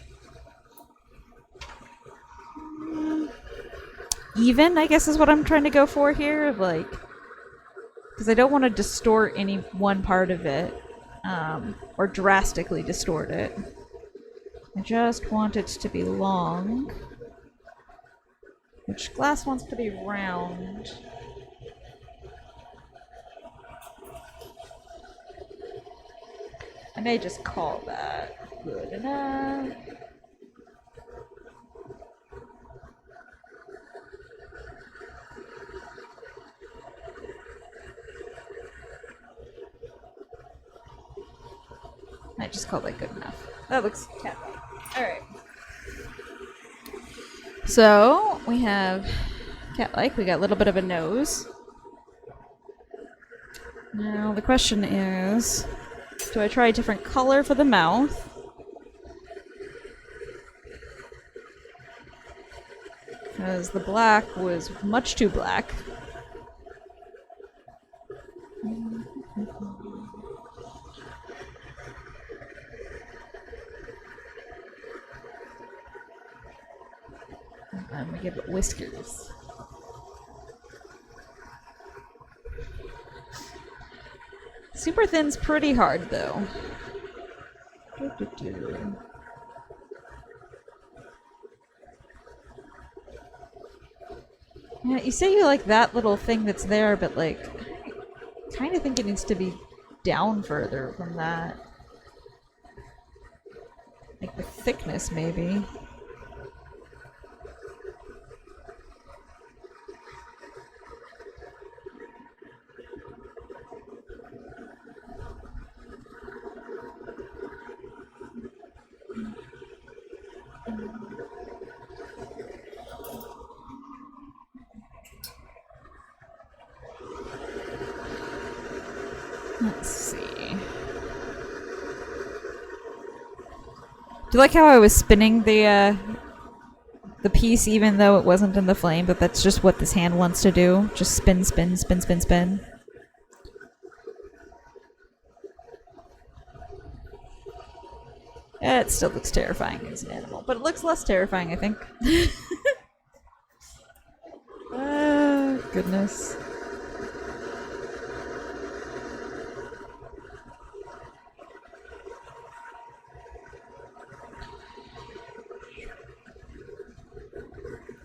even, I guess is what I'm trying to go for here. Like, because I don't want to distort any one part of it, or drastically distort it. I just want it to be long. Which glass wants to be round. I may just call that good enough. I just call that good enough. That looks cat-like. Alright. So, we have cat-like. We got a little bit of a nose. Now, the question is, do I try a different color for the mouth? Because the black was much too black. I'm gonna give it whiskers. Super thin's pretty hard, though. Yeah, you say you like that little thing that's there, but like, I kind of think it needs to be down further from that. Like the thickness, maybe. you like how I was spinning the piece even though it wasn't in the flame? But that's just what this hand wants to do. Just spin, spin, spin, spin, spin. It still looks terrifying as an animal, but it looks less terrifying, I think. Oh, goodness.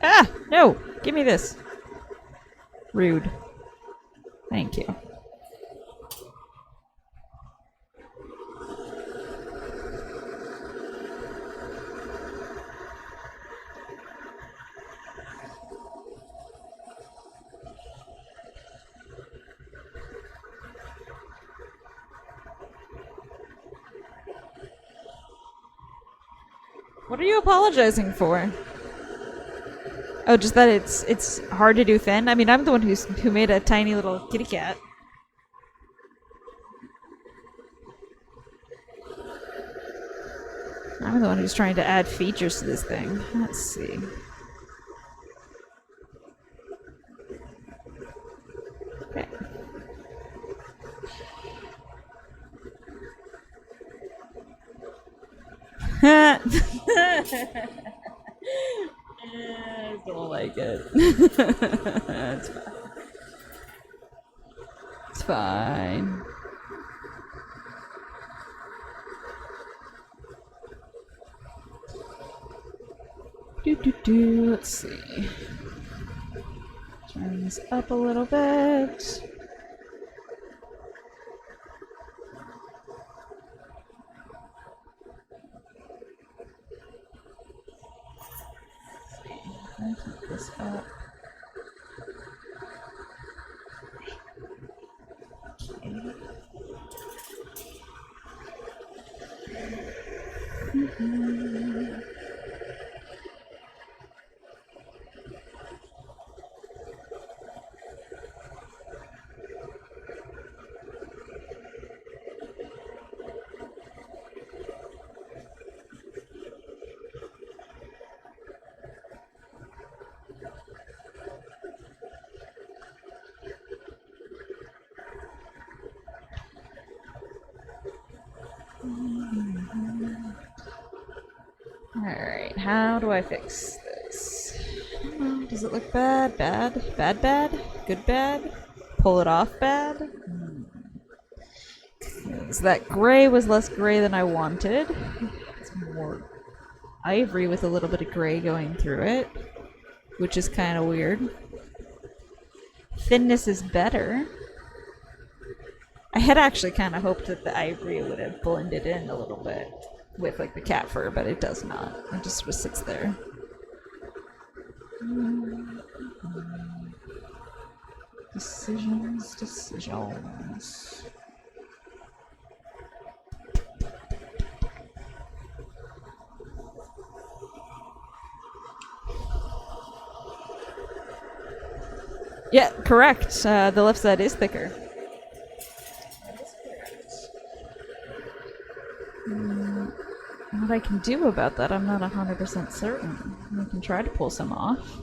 Ah! No! Give me this. Rude. Thank you. What are you apologizing for? Oh, just that it's hard to do thin? I mean, I'm the one who made a tiny little kitty cat. I'm the one who's trying to add features to this thing. Let's see. Okay. I don't like it. It's fine. It's fine. Let's see. Turn this up a little bit. Keep this up. Okay. Alright, how do I fix this? Does it look bad? Bad? Bad bad? Good bad? Pull it off bad? So that gray was less gray than I wanted. It's more ivory with a little bit of gray going through it, which is kind of weird. Thinness is better. I had actually kind of hoped that the ivory would have blended in a little bit with like the cat fur, but it does not. It just sits there. Decisions. Yeah, correct. The left side is thicker. That is correct. What I can do about that, I'm not 100% certain. I can try to pull some off.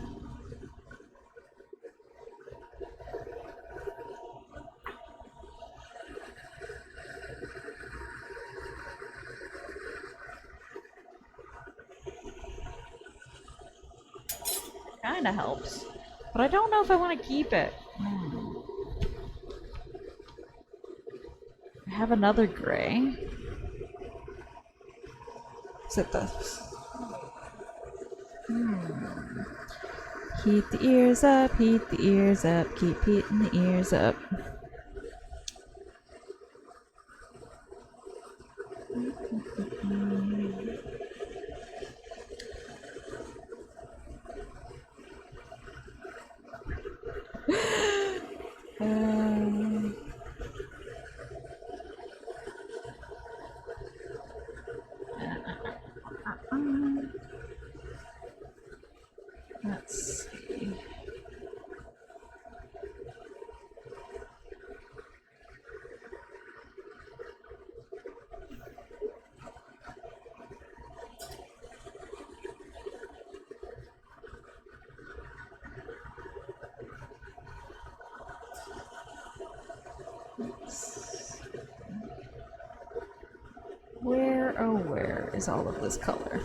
Kinda helps. But I don't know if I want to keep it. I have another gray. Is it this? Heat the ears up, heat the ears up, keep heating the ears up. Let's see. where is all of this color?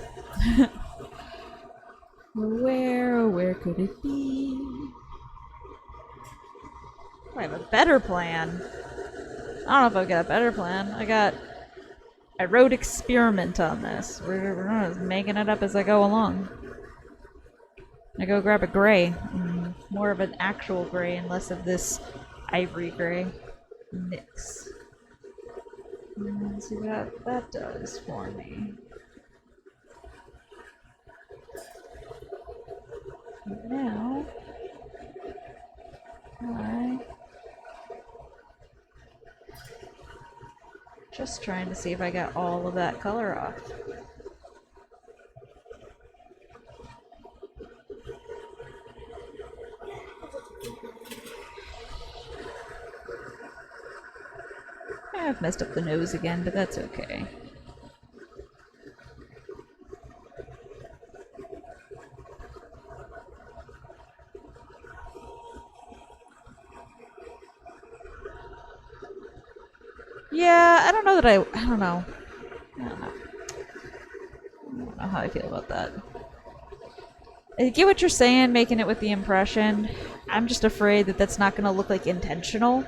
Where could it be? I have a better plan. I don't know if I've got a better plan. I wrote experiment on this. We're not making it up as I go along. I go grab a gray. More of an actual gray and less of this ivory gray mix. Let's see what that does for me. Now, just trying to see if I got all of that color off. I've messed up the nose again, but that's okay. Yeah, I don't know. I don't know how I feel about that. I get what you're saying, making it with the impression. I'm just afraid that that's not going to look like intentional.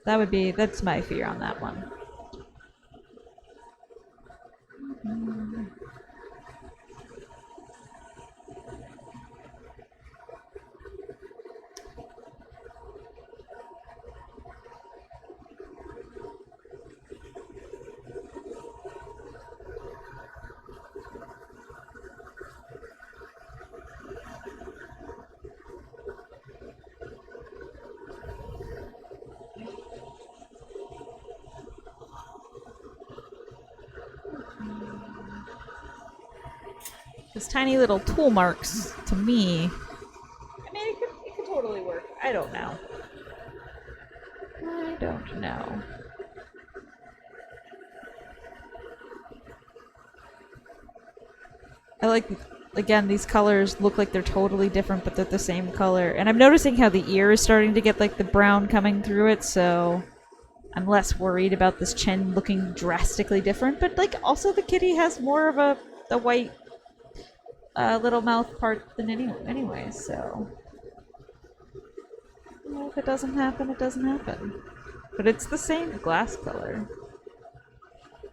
That's my fear on that one. Those tiny little tool marks, to me, I mean, it could totally work. I don't know. I like, again, these colors look like they're totally different, but they're the same color. And I'm noticing how the ear is starting to get like the brown coming through it, so I'm less worried about this chin looking drastically different. But like, also the kitty has more of the white little mouth part than anyway, so well, if it doesn't happen, it doesn't happen. But it's the same glass color,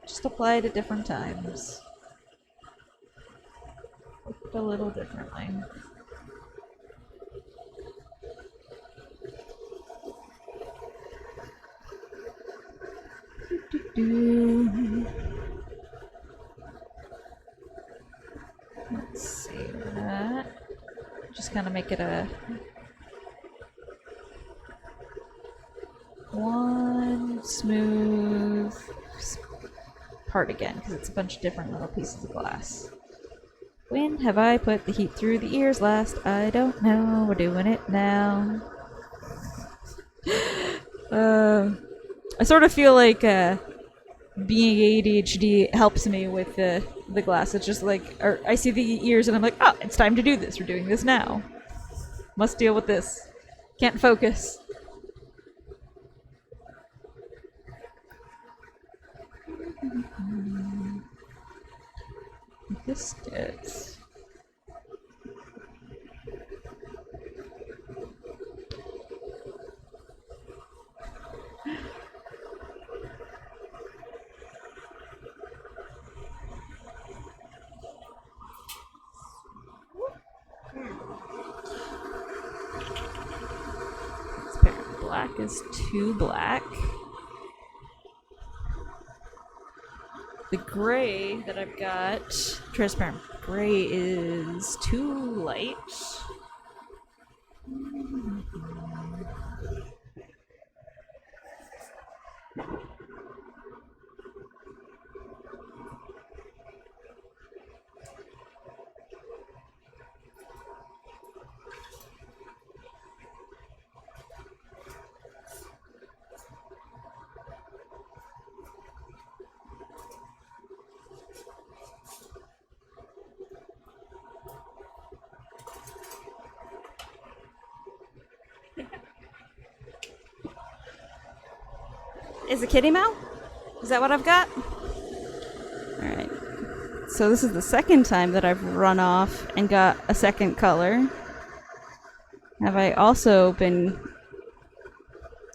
just applied at different times, looked a little differently. Let's see that. Just kind of make it a one smooth part again, because it's a bunch of different little pieces of glass. When have I put the heat through the ears last? I don't know. We're doing it now. I sort of feel like being ADHD helps me with the glass. It's just like, or I see the ears and I'm like, oh, it's time to do this. We're doing this now. Must deal with this. Can't focus. Biscuits. Black is too black. The gray that I've got, transparent gray, is too light. Is it kitty Mal? Is that what I've got? Alright. So this is the second time that I've run off and got a second color. Have I also been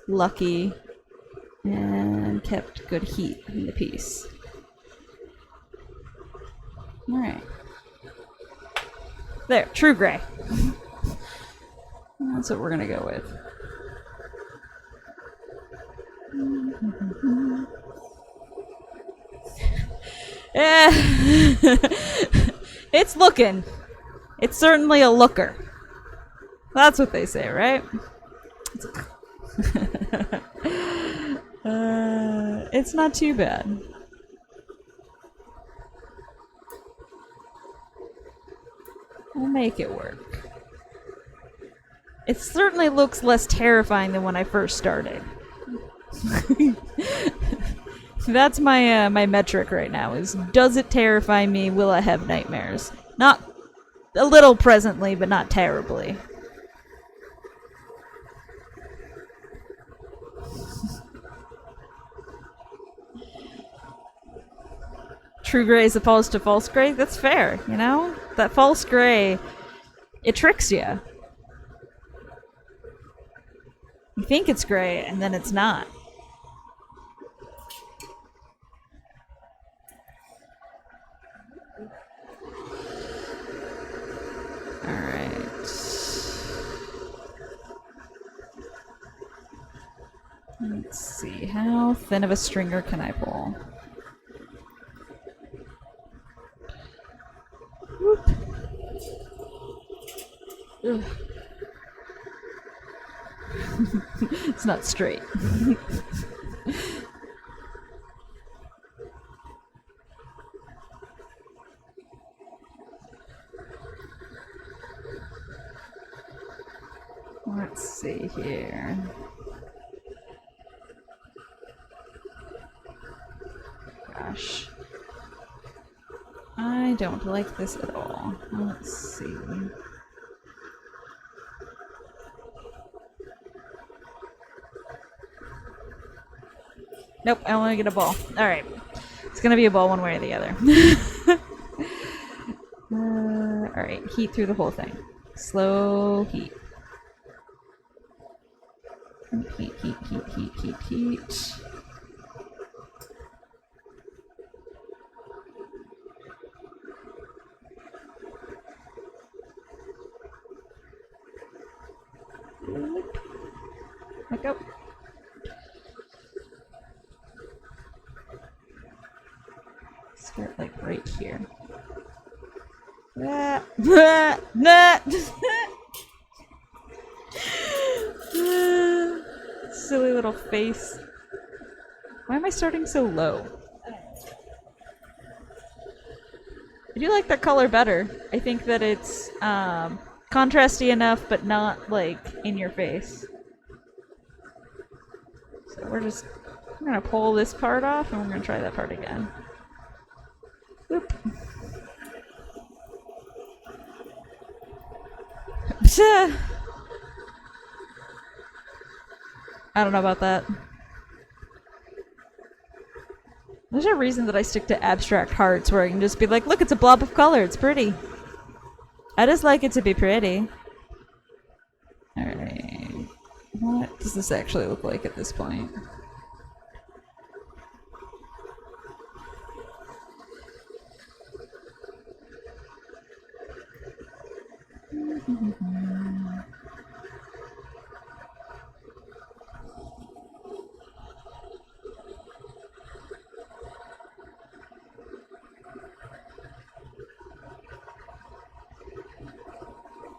lucky and kept good heat in the piece? Alright. There, true gray. That's what we're gonna go with. Yeah. It's looking. It's certainly a looker. That's what they say, right? It's not too bad. We'll make it work. It certainly looks less terrifying than when I first started. That's my my metric right now is, does it terrify me? Will I have nightmares? Not a little presently, but not terribly. True gray as opposed to false gray? That's fair, you know? That false gray, it tricks you. You think it's gray, and then it's not. Alright. Let's see, how thin of a stringer can I pull? Whoop. Ugh. It's not straight. Let's see here. Gosh. I don't like this at all. Let's see. Nope, I want to get a ball. Alright. It's gonna be a ball one way or the other. Alright, heat through the whole thing. Slow heat. Heat, heat, heat, heat, heat, heat. Back up. Start like right here. Silly little face. Why am I starting so low? I do like that color better. I think that it's contrasty enough, but not like in your face. So we're gonna pull this part off, and we're gonna try that part again. Oop. I don't know about that. There's a reason that I stick to abstract hearts, where I can just be like, look, it's a blob of color, it's pretty. I just like it to be pretty. Alright. What does this actually look like at this point?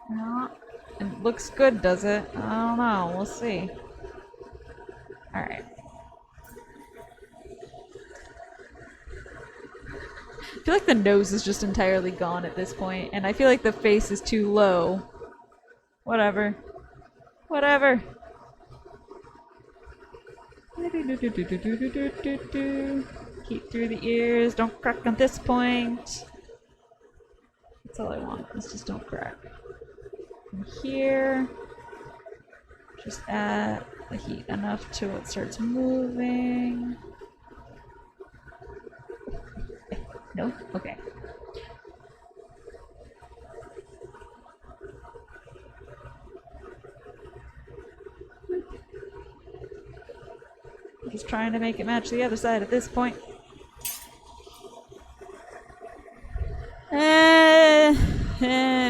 No, it looks good, does it? I don't know. We'll see. Alright. I feel like the nose is just entirely gone at this point, and I feel like the face is too low. Whatever. Whatever. Keep through the ears. Don't crack on this point. That's all I want. Is just don't crack. And here, just add the heat enough till it starts moving. go. Okay. I'm just trying to make it match the other side at this point.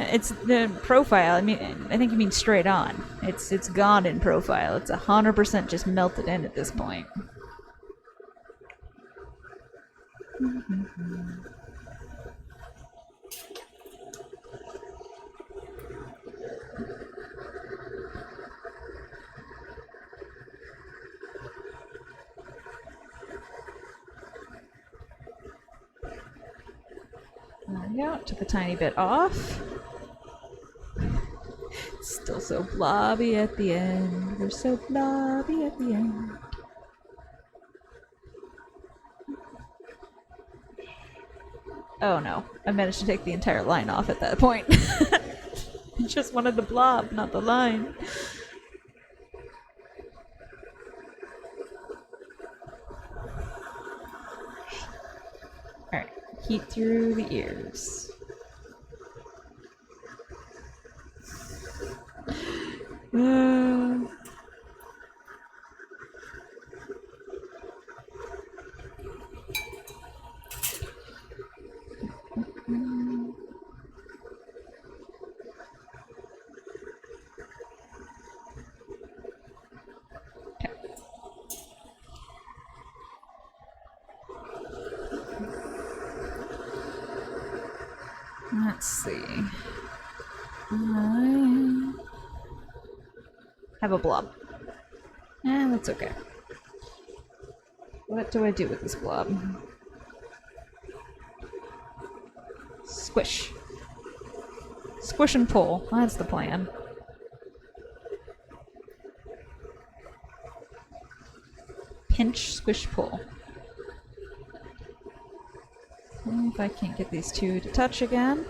It's the profile. I mean, I think you mean straight on. It's gone in profile. It's 100% just melted in at this point. There we go. Took a tiny bit off. Still so blobby at the end. We're so blobby at the end. Oh no, I managed to take the entire line off at that point. I just wanted the blob, not the line. Alright, heat through the ears. Let's see. I have a blob. That's okay. What do I do with this blob? Squish. Squish and pull. That's the plan. Pinch, squish, pull. If I can't get these two to touch again.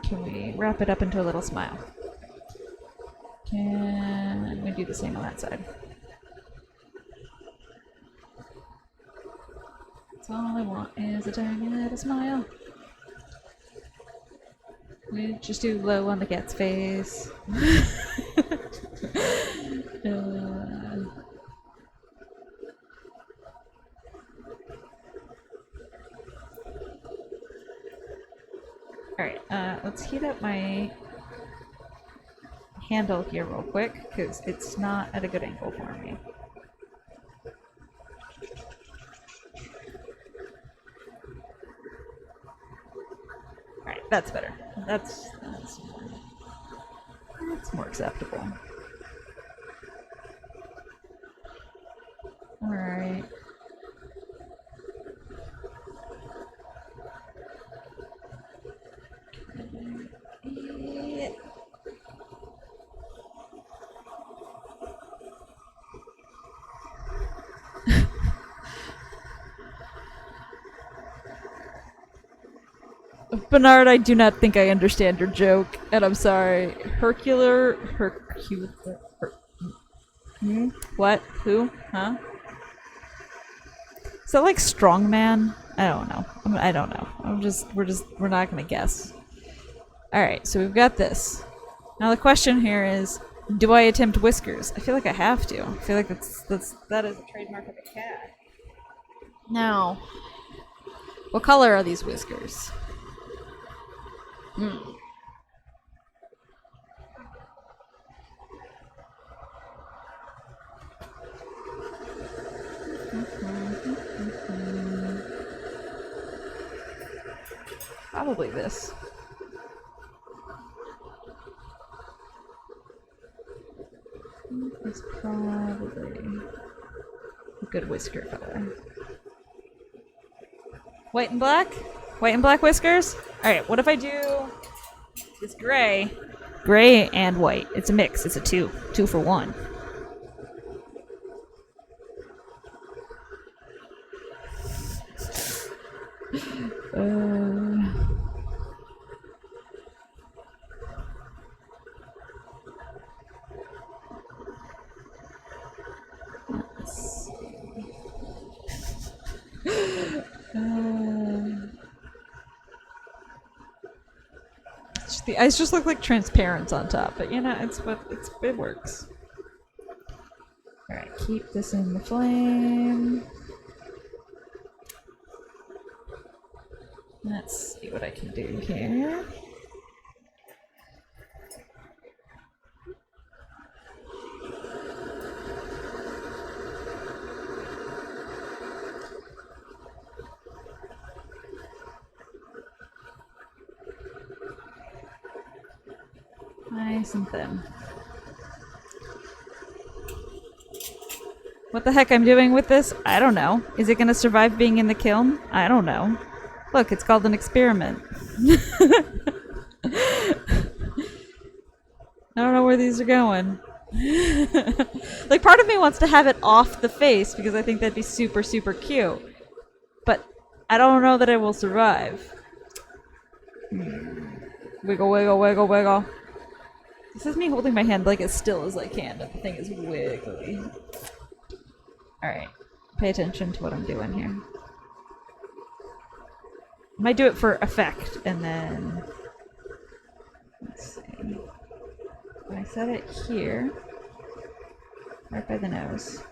Can we wrap it up into a little smile? Can we do the same on that side? That's all I want is a tiny little smile. We just do low on the cat's face. Alright, let's heat up my handle here real quick, because it's not at a good angle for me. Alright, that's better. That's more acceptable. Alright. Bernard, I do not think I understand your joke, and I'm sorry. What? Who? Huh? Is that like strongman? I don't know. I don't know. We're not gonna guess. Alright, so we've got this. Now the question here is, do I attempt whiskers? I feel like I have to. I feel like that is a trademark of a cat. Now, what color are these whiskers? Probably this. It's probably a good whisker color. White and black? White and black whiskers? Alright, what if I do this gray? Gray and white. It's a mix. It's a 2. 2 for 1. The ice just look like transparent on top, but you know, it works. Alright, keep this in the flame. Let's see what I can do here. Nice and thin. What the heck I'm doing with this? I don't know. Is it gonna survive being in the kiln? I don't know. Look, it's called an experiment. I don't know where these are going. Like, part of me wants to have it off the face because I think that'd be super, super cute. But I don't know that it will survive. Wiggle, wiggle, wiggle, wiggle. This is me holding my hand like as still as I can, but the thing is wiggly. Alright, pay attention to what I'm doing here. I might do it for effect, and then... Let's see. If I set it here, right by the nose.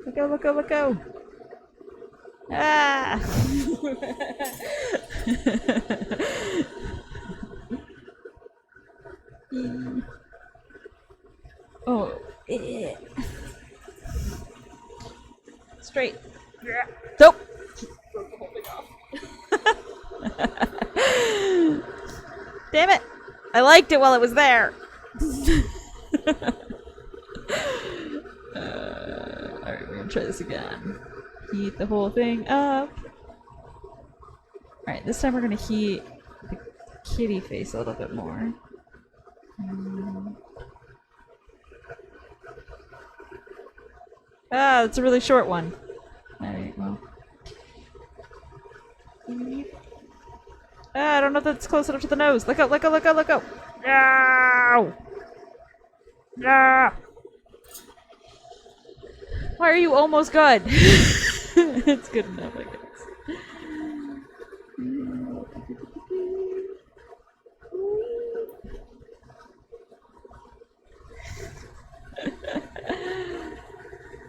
Let go, let go, let go! Ah! Oh. Straight. Nope. Broke the whole thing off. Damn it! I liked it while it was there. Alright, we're gonna try this again. Heat the whole thing up. Alright, this time we're gonna heat the kitty face a little bit more. Ah, that's a really short one. Alright, well. Ah, I don't know if that's close enough to the nose. Let go, let go, let go, let go. No! No! Why are you almost good? It's good enough, I guess.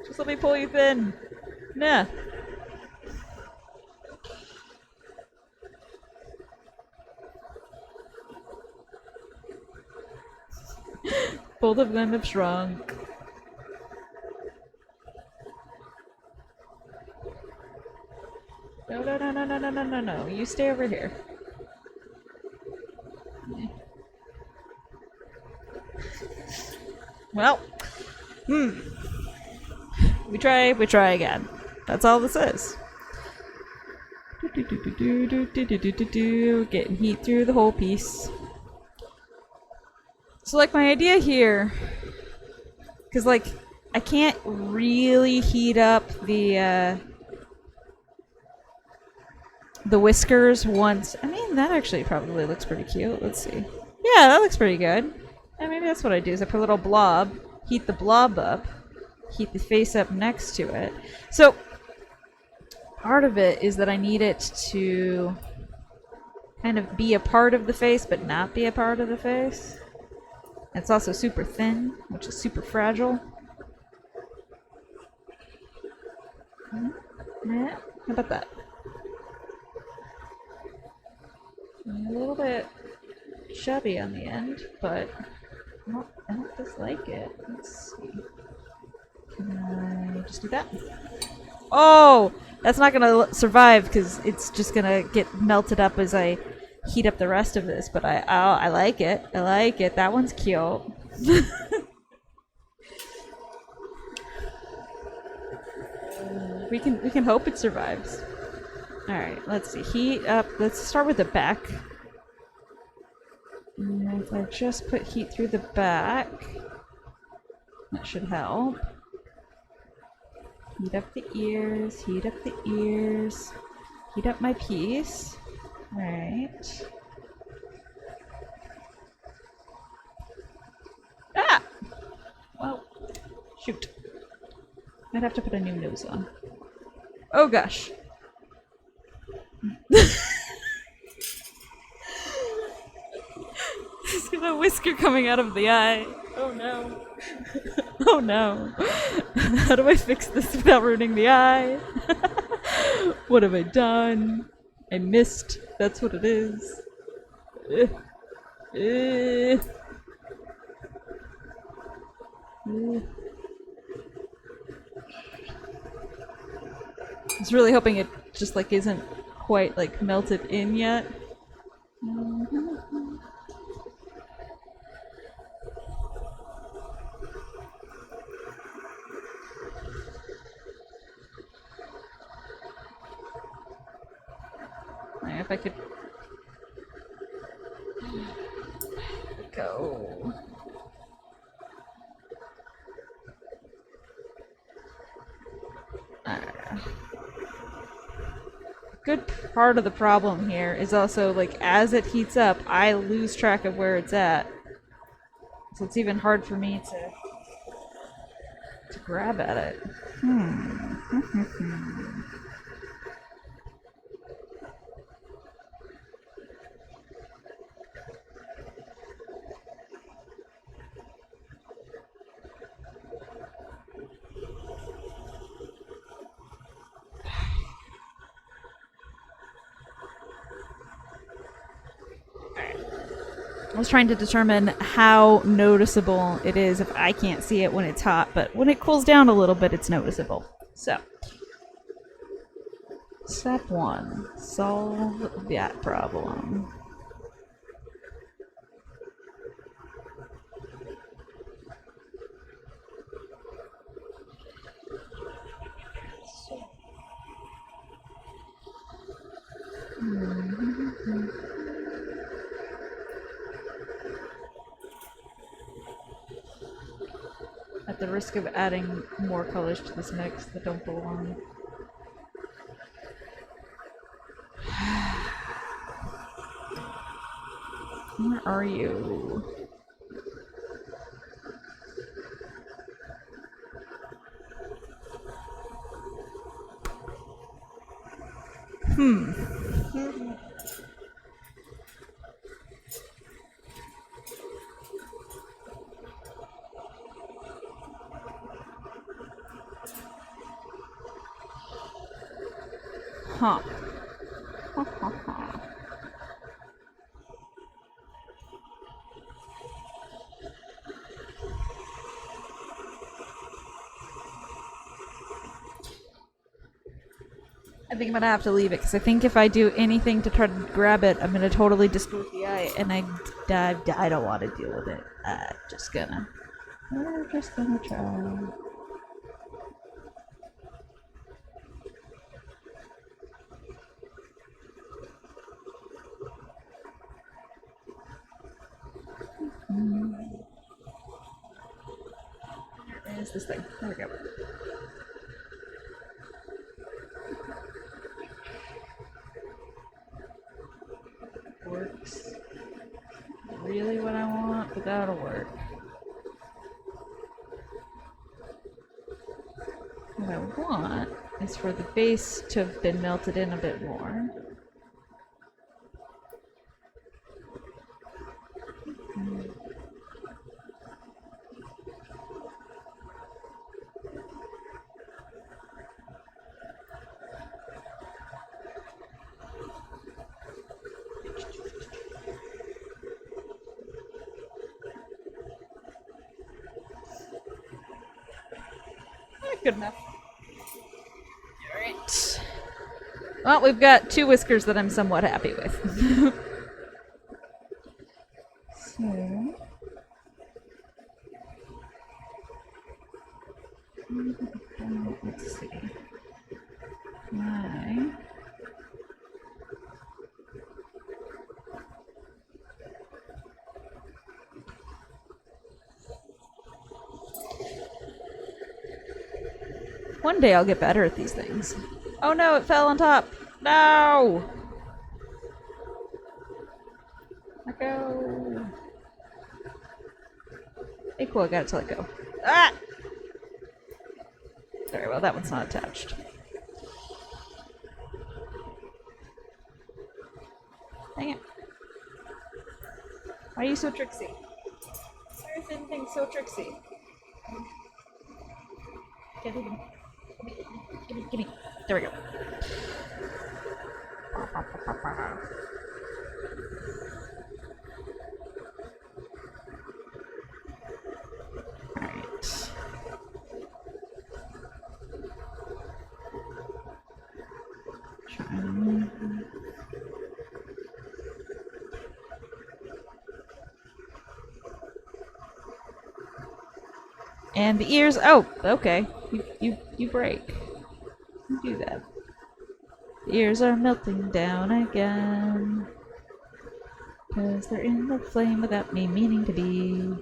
Just let me pull you thin. Nah. Both of them have shrunk. No, no, no, no, no, no, no, no, no. You stay over here. Well. We try again. That's all this is. Getting heat through the whole piece. So, like, my idea here, because, like, I can't really heat up the whiskers once. I mean, that actually probably looks pretty cute. Let's see. Yeah, that looks pretty good. And maybe that's what I do, is I put a little blob, heat the blob up, heat the face up next to it. So, part of it is that I need it to kind of be a part of the face, but not be a part of the face. It's also super thin, which is super fragile. Yeah, how about that? A little bit chubby on the end, but I don't dislike it. Let's see. Can I just do that? Oh! That's not gonna survive because it's just gonna get melted up as I heat up the rest of this, but I like it. I like it. That one's cute. We can hope it survives. Alright, let's see. Heat up. Let's start with the back. And if I just put heat through the back, that should help. Heat up the ears, heat up the ears, heat up my piece. Alright. Ah! Shoot. I'd have to put a new nose on. Oh gosh. He's got a whisker coming out of the eye. Oh no. Oh no. How do I fix this without ruining the eye? What have I done? I missed. That's what it is. I was really hoping it just like isn't quite like melted in yet. If I could go. Good part of the problem here is also like as it heats up, I lose track of where it's at. So it's even hard for me to grab at it. I was trying to determine how noticeable it is if I can't see it when it's hot, but when it cools down a little bit, it's noticeable. So, step 1, solve that problem. At the risk of adding more colors to this mix that don't belong. Where are you? Huh. I think I'm gonna have to leave it because I think if I do anything to try to grab it, I'm gonna totally distort the eye, and I don't want to deal with it. We're just gonna try. Where is this thing? There we go. Works. Really what I want, but that'll work. What I want is for the base to have been melted in a bit more. Good enough. Alright. Well, we've got 2 whiskers that I'm somewhat happy with. So. Let's see. Why? One day I'll get better at these things. Oh no, it fell on top. No! Let go. Hey, cool, I got it to let go. Ah! well, that one's not attached. Dang it. Why are you so tricksy? Why are thin things so tricksy? Gimme. There we go. Alright. And the ears. Oh, okay. You break. You do that. The ears are melting down again. 'Cause they're in the flame without me meaning to be.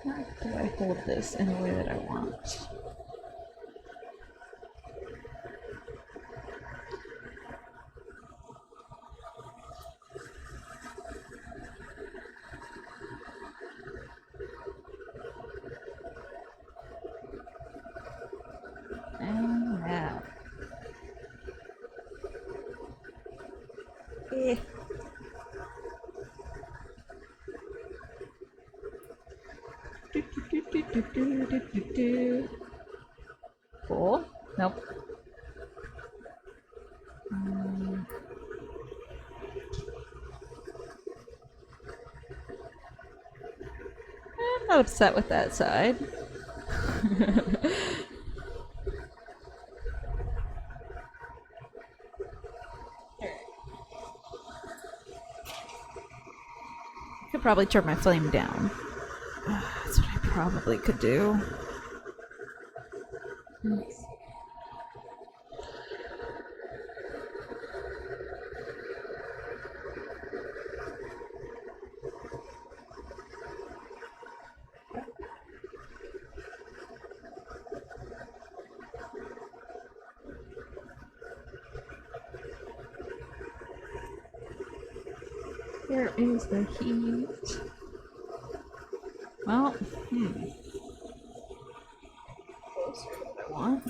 How do I hold this in a way that I want? And now. Cool. Nope. I'm not upset with that side. Could probably turn my flame down. That's what I probably could do. Where is the heat? Well, closer to what I want.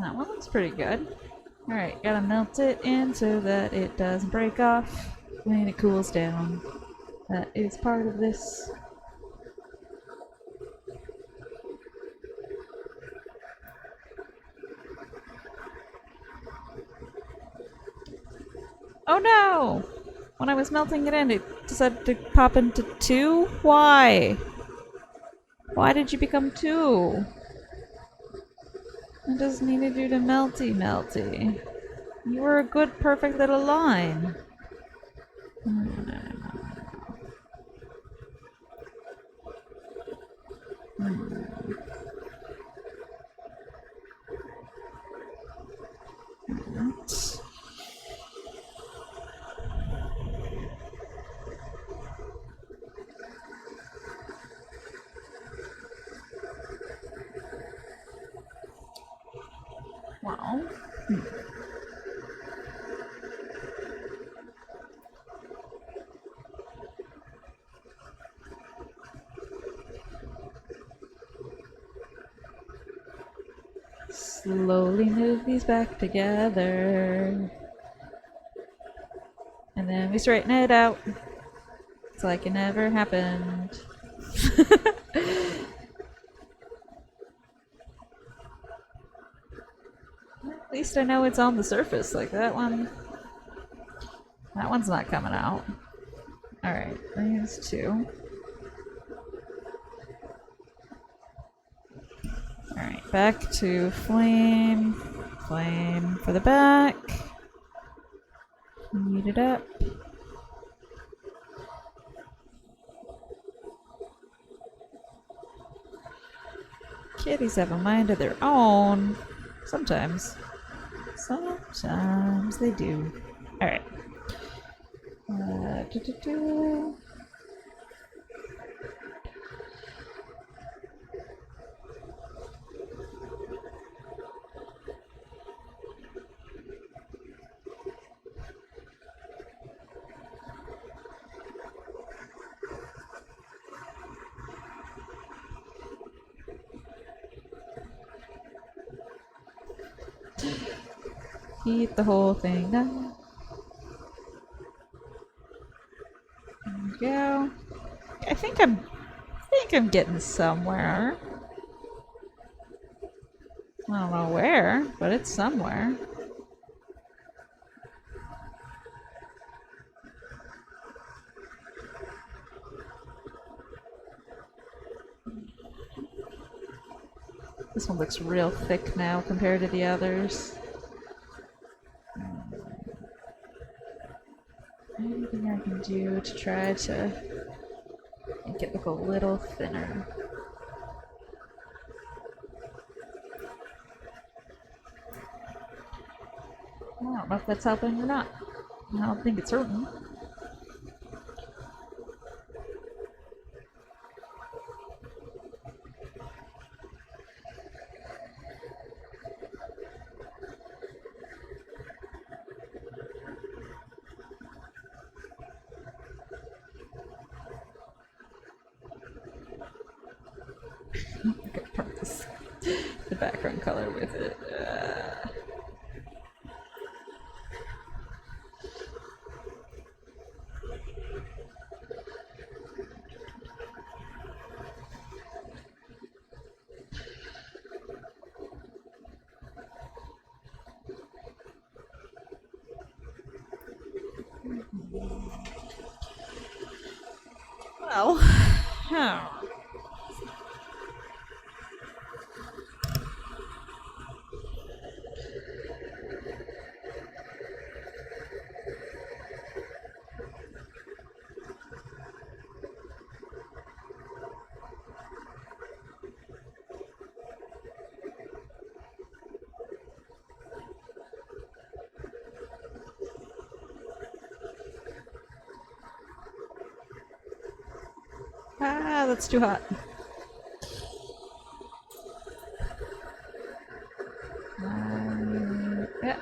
That one looks pretty good. Alright, gotta melt it in so that it doesn't break off when it cools down. That is part of this. Oh no! When I was melting it in, it decided to pop into 2? Why? Why did you become 2? I just needed you to melty. You were a good, perfect little line. Wow. Slowly move these back together. And then we straighten it out. It's like it never happened. At least I know it's on the surface. Like that one. That one's not coming out. Alright, there's 2. Alright, back to flame. Flame for the back. Heat it up. Kitties have a mind of their own. Sometimes. Sometimes they do. Alright. Do-do-do. Heat the whole thing up. There we go. I think I'm getting somewhere. I don't know where, but it's somewhere. This one looks real thick now compared to the others. Anything I can do to try to make it look a little thinner. I don't know if that's helping or not. I don't think it's hurting. The background color with it. Well, that's too hot. Yeah.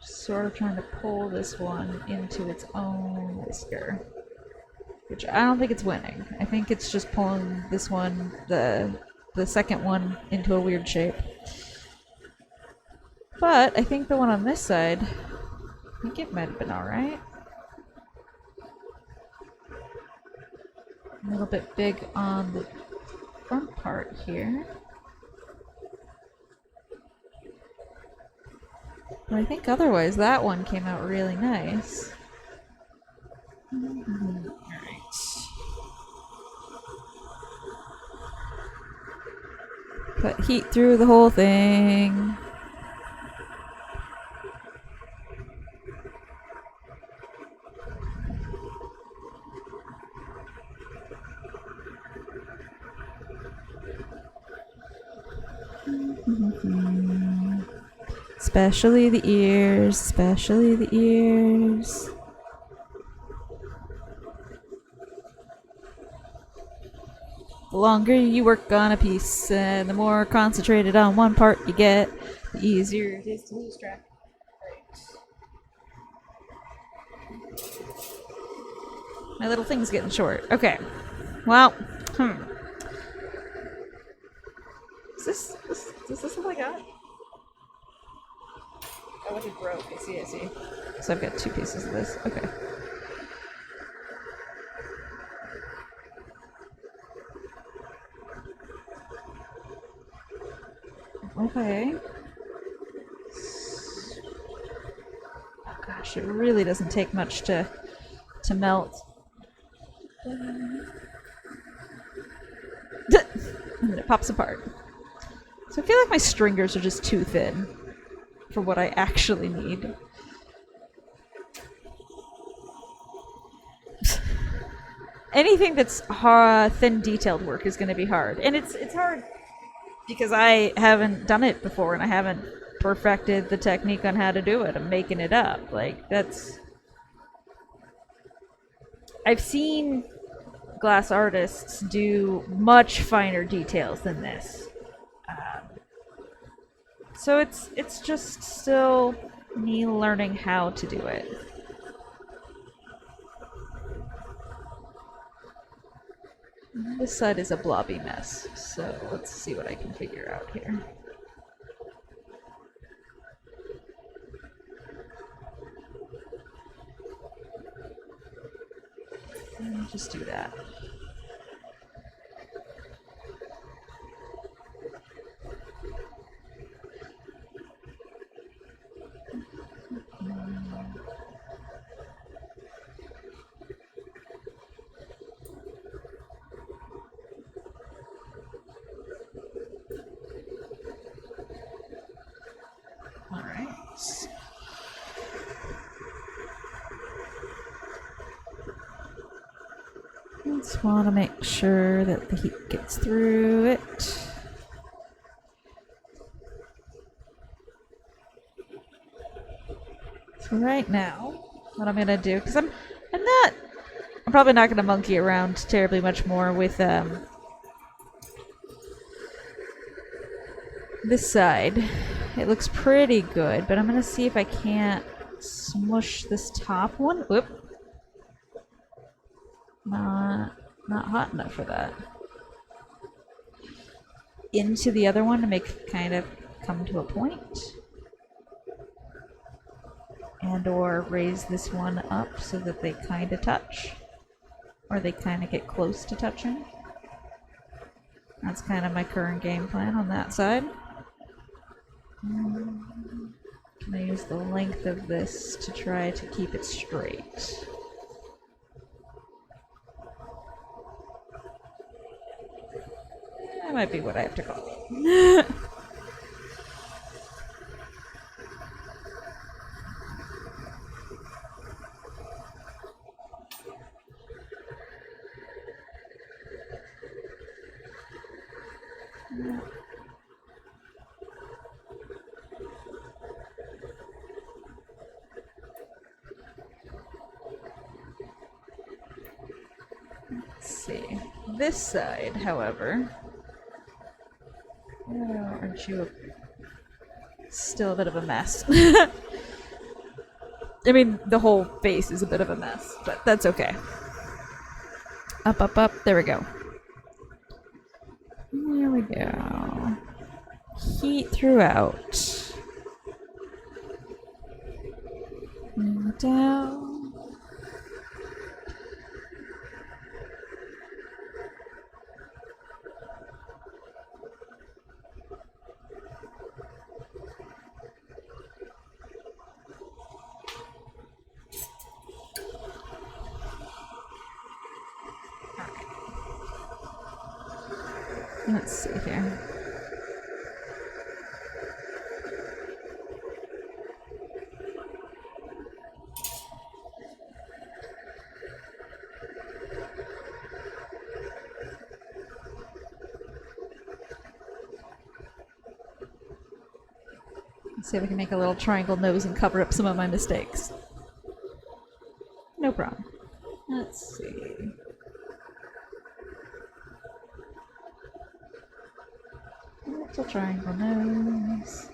Sort of trying to pull this one into its own whisker. Which I don't think it's winning. I think it's just pulling this one, the second one, into a weird shape. But I think the one on this side, I think it might have been alright. A little bit big on the front part here. But I think otherwise that one came out really nice. Alright. Put heat through the whole thing. Especially the ears, especially the ears. The longer you work on a piece, the more concentrated on one part you get, the easier it is to lose track. My little thing's getting short. Okay. Well, Is this all I got? Oh, it broke. I see. So I've got two pieces of this. Okay. Okay. gosh, it really doesn't take much to melt. And then it pops apart. So I feel like my stringers are just too thin for what I actually need. Anything that's thin detailed work is going to be hard. And it's hard because I haven't done it before and I haven't perfected the technique on how to do it. I'm making it up. Like, that's... I've seen glass artists do much finer details than this. So it's just still me learning how to do it. This side is a blobby mess, so let's see what I can figure out here. Just do that. Just want to make sure that the heat gets through it. So right now, what I'm gonna do, because I'm probably not gonna monkey around terribly much more with this side. It looks pretty good, but I'm gonna see if I can't smush this top one. Whoop. Not hot enough for that. Into the other one to make it kind of come to a point. And or raise this one up so that they kind of touch. Or they kind of get close to touching. That's kind of my current game plan on that side. Can I use the length of this to try to keep it straight? That might be what I have to call it. Let's see. This side, however... Oh, aren't you still a bit of a mess? I mean, the whole face is a bit of a mess, but that's okay. Up, up, up. There we go. There we go. Heat throughout. And down. Let's see here. Let's see if I can make a little triangle nose and cover up some of my mistakes. No problem. Let's see. Little triangle nose.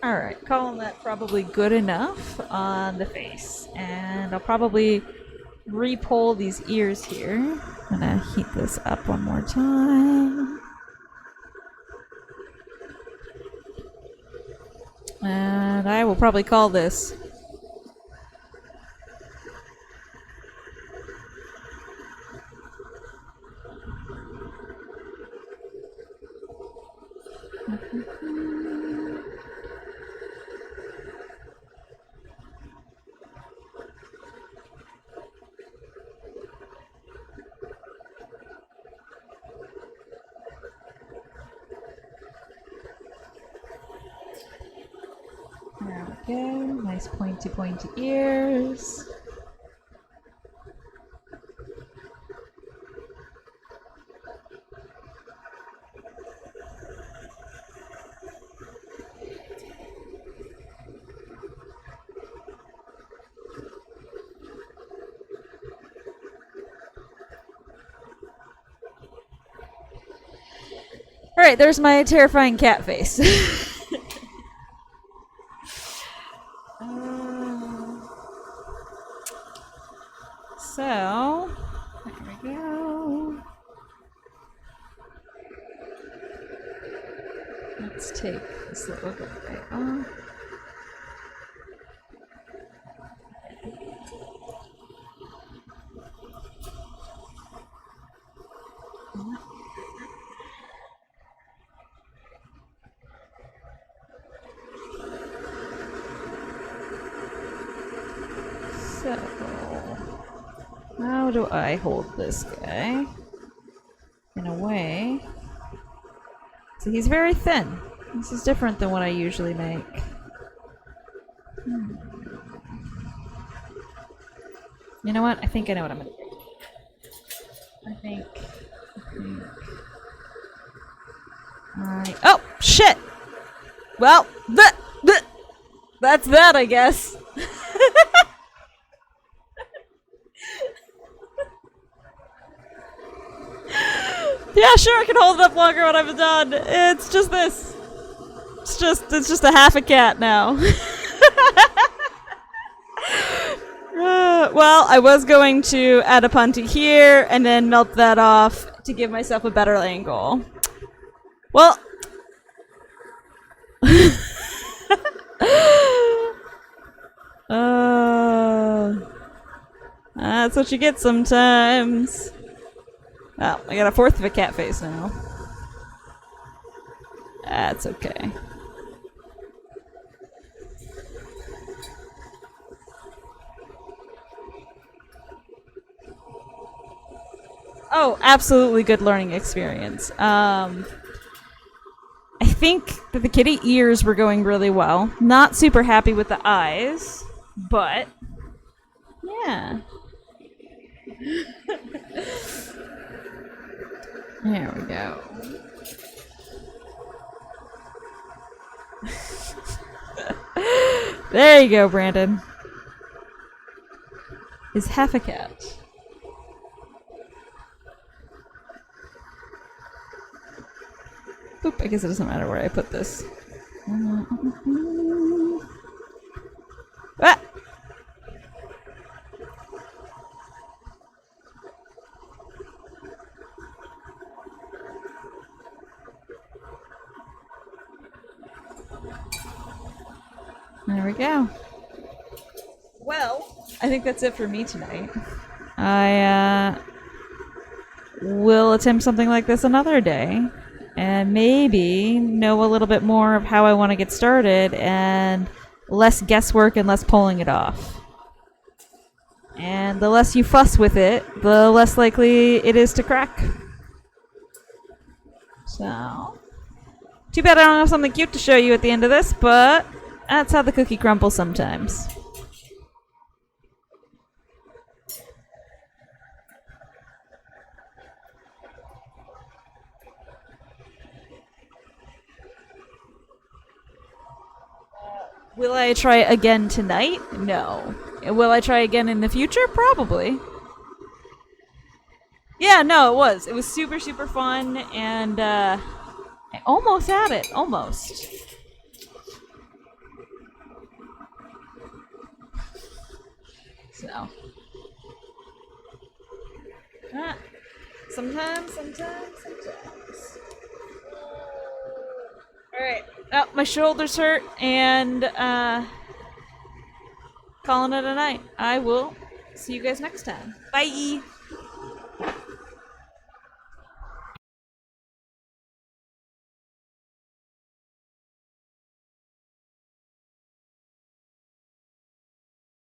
Alright, calling that probably good enough on the face. And I'll probably re-pull these ears here. I'm gonna heat this up one more time. And I will probably call this. There we go. Nice pointy ears. Alright, there's my terrifying cat face. So, there we go. Let's take this little guy off. So, how do I hold this guy? In a way. So he's very thin. This is different than what I usually make. You know what? I think I know what I'm gonna do. I think. Oh, shit! Well, that's that, I guess. Yeah, sure, I can hold it up longer when I'm done. It's just this. It's just a half a cat now. Well, I was going to add a punty here and then melt that off to give myself a better angle. Well, that's what you get sometimes. Oh, I got a fourth of a cat face now. That's okay. Oh, absolutely good learning experience. I think that the kitty ears were going really well. Not super happy with the eyes, but yeah. There we go. There you go, Brandon. Is half a cat. Oop, I guess it doesn't matter where I put this. Ah! There we go. Well, I think that's it for me tonight. I will attempt something like this another day. And maybe know a little bit more of how I want to get started and less guesswork and less pulling it off. And the less you fuss with it, the less likely it is to crack. So, too bad I don't have something cute to show you at the end of this, but that's how the cookie crumbles sometimes. Will I try again tonight? No. Will I try again in the future? Probably. Yeah, no, it was. It was super, super fun, and I almost had it. Almost. So. Ah, sometimes. Alright. Oh, my shoulders hurt, and calling it a night. I will see you guys next time. Bye!